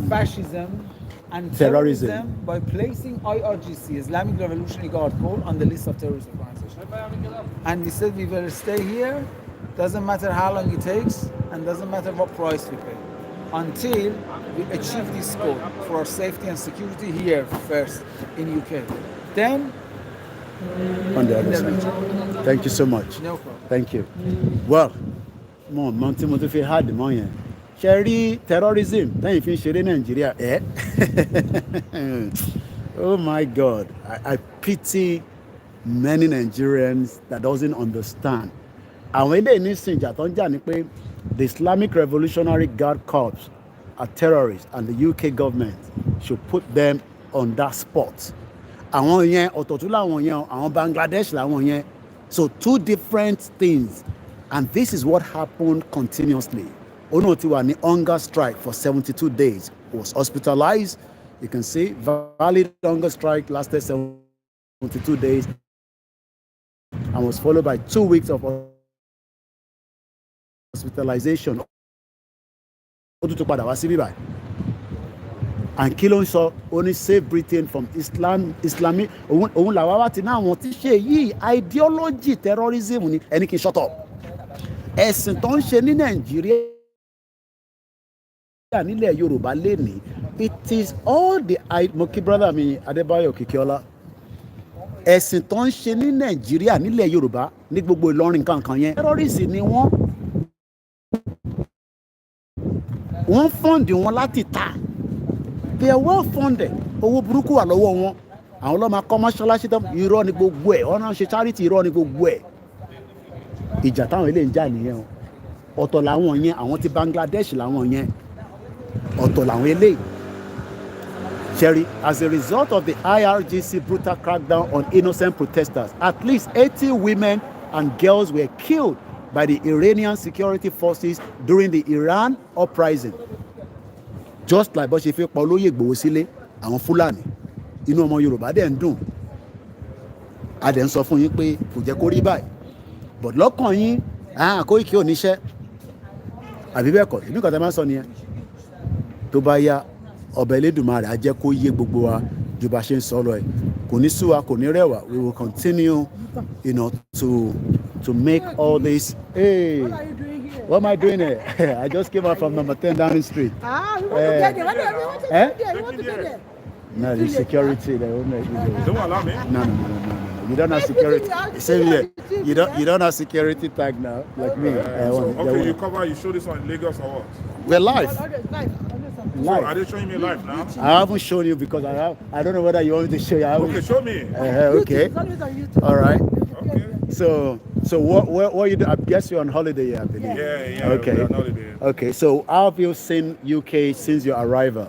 fascism, and Terrorism. terrorism by placing IRGC, Islamic Revolutionary Guard Corps, on the list of terrorist organizations. And we said we will stay here, doesn't matter how long it takes, and doesn't matter what price we pay, until we achieve this goal for our safety and security here first in UK. Then On the other in the side. region. Thank you so much. No problem. Thank you. Well, Monty Motofi had the money. Sherry terrorism. Then if you share in Nigeria, oh my God. I pity many Nigerians that doesn't understand. And when they need the Islamic Revolutionary Guard Corps are terrorists, and the UK government should put them on that spot. Àwọn yẹn ọ̀tọ̀tún làwọn yẹn, àwọn Bangladesh làwọn yẹn. So two different things, and this is what happened continuously. Ono ti wà ní hunger strike for 72 days. Was hospitalized. You can see valid hunger strike lasted 72 days and was followed by 2 weeks of hospitalization. Ó tún padà wá síbí báyìí. And kí ló ń sọ, only save Britain from Islamic. Òun làwa wá ti ní àwọn tí ṣe yìí ideology terrorism ni ẹni kì í shut up. Ẹ̀sìn tó ń ṣe ní Nàìjíríà nílẹ̀ Yorùbá lénìí, it is all the mo kí brother mi Adébáyọ̀ Kìkíọ́lá. Ẹ̀sìn tó ń ṣe ní Nàìjíríà nílẹ̀ Yorùbá ní gbogbo Ìlọrin kankan yẹn terrorism ni wọ́n fọ́ǹdì wọn láti ta. They are well funded. Owó burúkú wà lọ́wọ́ wọn. Àwọn ló máa kọ́ mọ́ṣáláṣí tán, irọ́ ni gbogbo ẹ̀. Ọ̀nà ṣe charity, irọ́ ni gbogbo ẹ̀. Ìjà táwọn eléyìí ń jà nìyẹn o. Ọ̀tọ̀ làwọn yẹn, àwọn ti Bangladesh làwọn yẹn. Ọ̀tọ̀ làwọn eléyìí. Sherry, as a result of the IRGC brutal crackdown on innocent protesters, at least 80 women and girls were killed by the Iranian security forces during the Iran uprising. Just like bó ṣe fi pa olóyè Ìgbòho sílé àwọn Fúlàní, inú ọmọ Yorùbá dẹ̀ ń dùn. A dẹ̀ ń sọ fún yín pé kò jẹ́ kó rí báyìí. But lọ́kàn yín, Kóìkì ò níṣẹ́. Àbí bẹ́ẹ̀ kọ́, ìbí kan tẹ́ máa ń sọ nìyẹn. Tó bá yá, ọba Elédùmarè á jẹ́ kó yé gbogbo wa ju bá ṣe ń sọ lọ ẹ̀. Kò ní sú wa, kò ní rẹ̀ wá. We will continue, to make all this. Hey, what are you doing here? What am I doing here? I just came out from number 10 Downing Street. You want to get there? You want to get there? No, the security. They won't let you do. Don't allow me. No. You don't have security. Same here. You don't have security tag now, like me. Okay, you show this on Lagos or what? We're live. Okay, nice. So are they showing me live now? I haven't shown you because I don't know whether you want me to show you. Okay, show me. Okay. It's always on YouTube. All right. Okay. So what you do? I guess you're on holiday, I believe. Yeah. Okay. We're on holiday. Okay. So how have you seen UK since your arrival?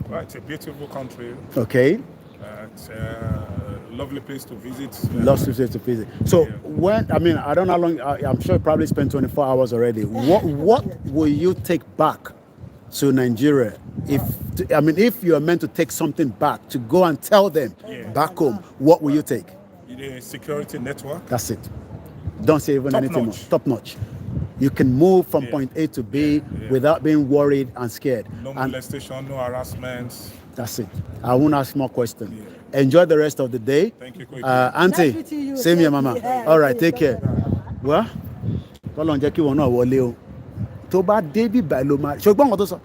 Well, it's a beautiful country. Okay. It's a lovely place to visit. Lots to visit. So I don't know how long. I'm sure you probably spent 24 hours already. What will you take back to Nigeria if you are meant to take something back to go and tell them back home? What will you take? The security network. That's it. Don't say even anything more. Top notch. You can move from point A to B without being worried and scared. No molestation, no harassment. That's it. I won't ask more questions. Yeah. Enjoy the rest of the day. Thank you, Koiki. Auntie, Nice meeting you. same here, Mama. Yeah. All right, take care. Well, tó bá débì báyìí ló máa ṣùgbọ́n nǹkan tó sọ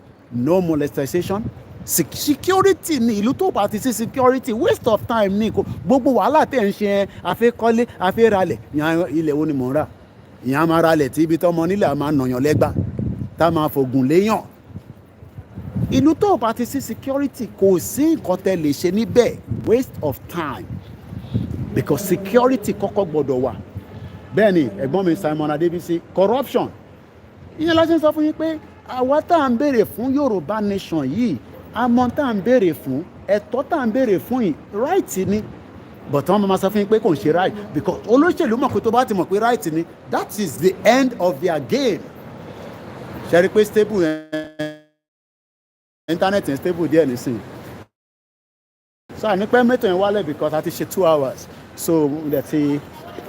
no molestation security ni ìlú tó bá ti sí security waste of time ni kò gbogbo wàhálà tẹ̀ ń ṣe afẹ́kọ́lé afẹ́ralẹ̀ ìyàn ilẹ̀ wo ni mò ń rà ìyàn máa ralẹ̀ tí ibi tọ́mọ nílẹ̀ a máa nàyàn lẹ́gbà tá a máa fògùn léyàn ìlú tó bá ti sí security kò sí nǹkan tẹ́ lè ṣe níbẹ̀ waste of time because security kọ́kọ́ gbọ́dọ̀ wà bẹ́ẹ̀ ni ẹ̀gbọ́n mi Simon Adébísí corruption ìyẹn la ṣe ń sọ fún yín pé àwa tá à ń béèrè fún Yorùbá nation yìí àmọ́ tá à ń béèrè fún ẹ̀tọ́ tá à ń béèrè fún yìí right ni but wọ́n máa sọ fún yín pé kò ń ṣe right because olóṣèlú mọ̀ pé tó bá ti mọ̀ pé right ni that is the end of their game ṣe rí pé stable internet yẹn stable díẹ̀ nísìnyí so àní pẹ́ mẹ́tọ̀ yẹn wálẹ̀ because a ti ṣe 2 hours so ẹ̀ ti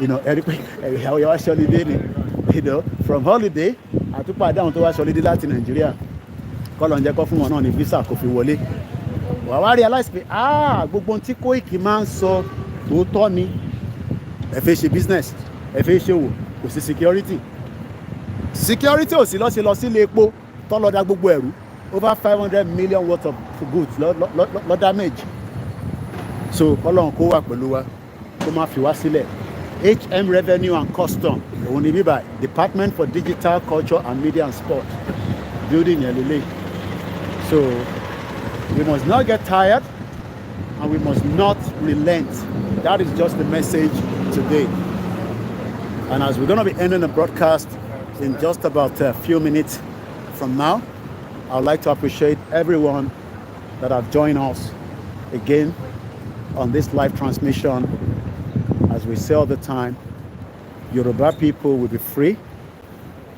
ẹ rí pé ẹ̀yà wá ṣe holiday ni from holiday àtúpàdé àwọn tó wá ṣe holiday láti Nàìjíríà kọ́lọ̀ ń jẹ́ kọ́ fún wọn náà ní visa kò fi wọlé wà wá realize pé gbogbo tí Koiki máa ń sọ òótọ́ ni ẹ fẹ́ ṣe business ẹ fẹ́ ṣe òwò kò sí security ò sí lọ sí ilé epo tó lọ da gbogbo ẹ̀rú over 500 million worth of goods lọ damage so kọ́lọ̀ kó wà pẹ̀lú wa kó má fi wá sílẹ̀ HM Revenue and Custom òun ni bíbá Department for Digital Culture and Media and Sport building yẹn lélẹ̀. So we must not get tired and we must not relent. That is just the message today. And as we're going to be ending the broadcast in just about a few minutes from now, I'd like to appreciate everyone that have joined us again on this live transmission. As we say all the time, Yoruba people will be free,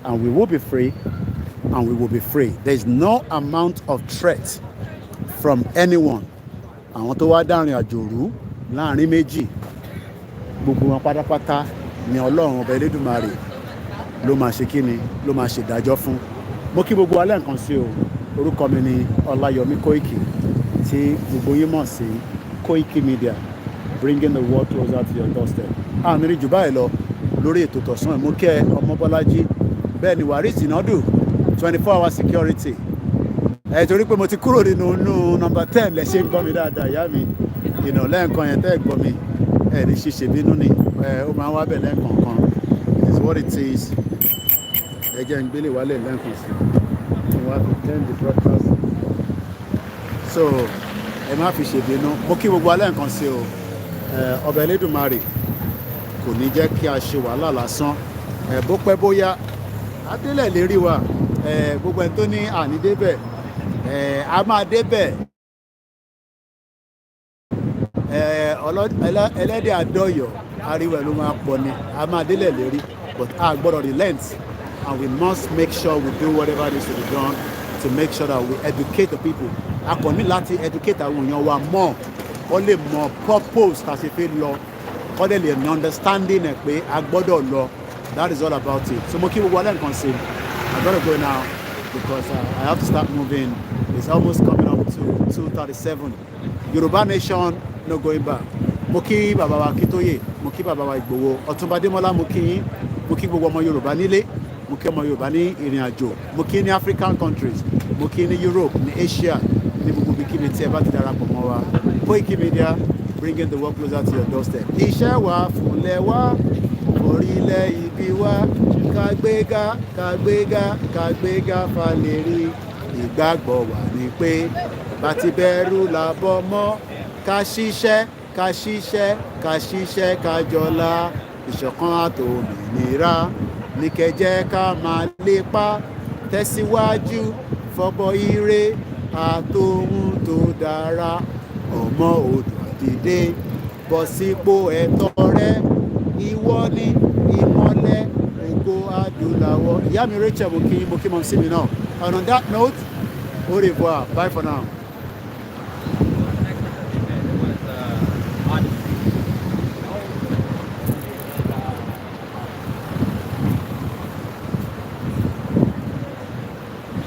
and we will be free, and we will be free. There is no amount of threat from anyone. Àwọn tó wá dárin àjòrú láàrin méjì gbogbo wọn pátápátá ni Ọlọ́run ọba Elédùmarè ló máa ṣe kíni ló máa ṣe ìdájọ́ fún. Mo kí gbogbo alẹ́ nǹkan sí o orúkọ mi ni Ọláyọmí Kóìkì tí gbogbo yín mọ̀ sí Koikimedia, bringing the world closer to your doorstep. Àmì rí jù báyìí lọ lórí ètò tọ̀sán mo kẹ́ Ọmọbọ́lájí bẹ́ẹ̀ ni Waris Inadu 24-hour security torí pé mo ti kúrò nínú number 10 lẹ ṣe ń gbọ́ mi dáadáa ìyá mi lẹ́ẹ̀kan yẹn tẹ́ ẹ̀ gbọ́ mi ní ṣíṣe bínú ni ó máa ń wá bẹ̀ lẹ́ẹ̀kọ̀ọ̀kan is what it is ẹ jẹ́ ń gbélé wálé lẹ́ẹ̀kan sí i wá fi tend the broadcast so ẹ má fi ṣèbínú mo kí gbogbo alẹ́ nǹkan sí o ọba Elédùmarè kò ní jẹ́ kí a ṣe wàhálà lásán bó pẹ́ bóyá adélẹ̀ lérí wa gbogbo ẹni tó ní àní débẹ̀ a máa débẹ̀ ẹlẹ́dẹ̀ àdọ́yọ̀ ariwo ló máa pọ̀ ni a máa délẹ̀ lérí but a gbọ́dọ̀ relent and we must make sure we do whatever needs to be done to make sure that we educate the people a kò ní láti educate àwọn èèyàn wa mọ́ kó lè mọ purpose tá a ṣe fẹ́ lọ kó lè ní understanding ẹ̀ pé a gbọ́dọ̀ lọ. That is all about it. So mo kí gbogbo alẹ́ nǹkan sí I gotta go now because I have to start moving. It's almost coming up to 2:37. Yoruba nation no going back. Mo kí bàbá wa Akíntóyè, mo kí bàbá wa Ìgbòho, Ọ̀túnba Adémọ́lá mo kí yín, mo kí gbogbo ọmọ Yorùbá nílé, mo kí ọmọ Yorùbá ní ìrìn àjò, mo kí ní African countries, mo kí ní Europe, ní Asia, ní gbogbo ibikíbi tí ẹ bá ti darapọ̀ mọ́ wa. Koikimedia, bringing the world closer to your doorstep. Iṣẹ́ wa fúnlẹ̀ wa, orílẹ̀ ibi wa, kàgbéga kàgbéga kàgbéga falẹ̀rí. Ìgbàgbọ́ wa ni pé bàtí bẹ̀rù làbọ̀ mọ́, ká ṣiṣẹ́ ká ṣiṣẹ́ ká ṣiṣẹ́ ká jọlá. Ìṣọ̀kan àtòmìnira ní kẹjẹ́ ká máa lépa, tẹ̀síwájú fọ́pọ̀ ire àtòhun tó dára. Ọmọ Oòduà dìde bọ́ sípò ẹ̀tọ́ rẹ, ìwọ ni ìmọ́lẹ̀ ògo adúláwọ̀. Ìyá mi Rachel mo kí mọ́ sí mi náà. And on that note, au revoir, bye for now.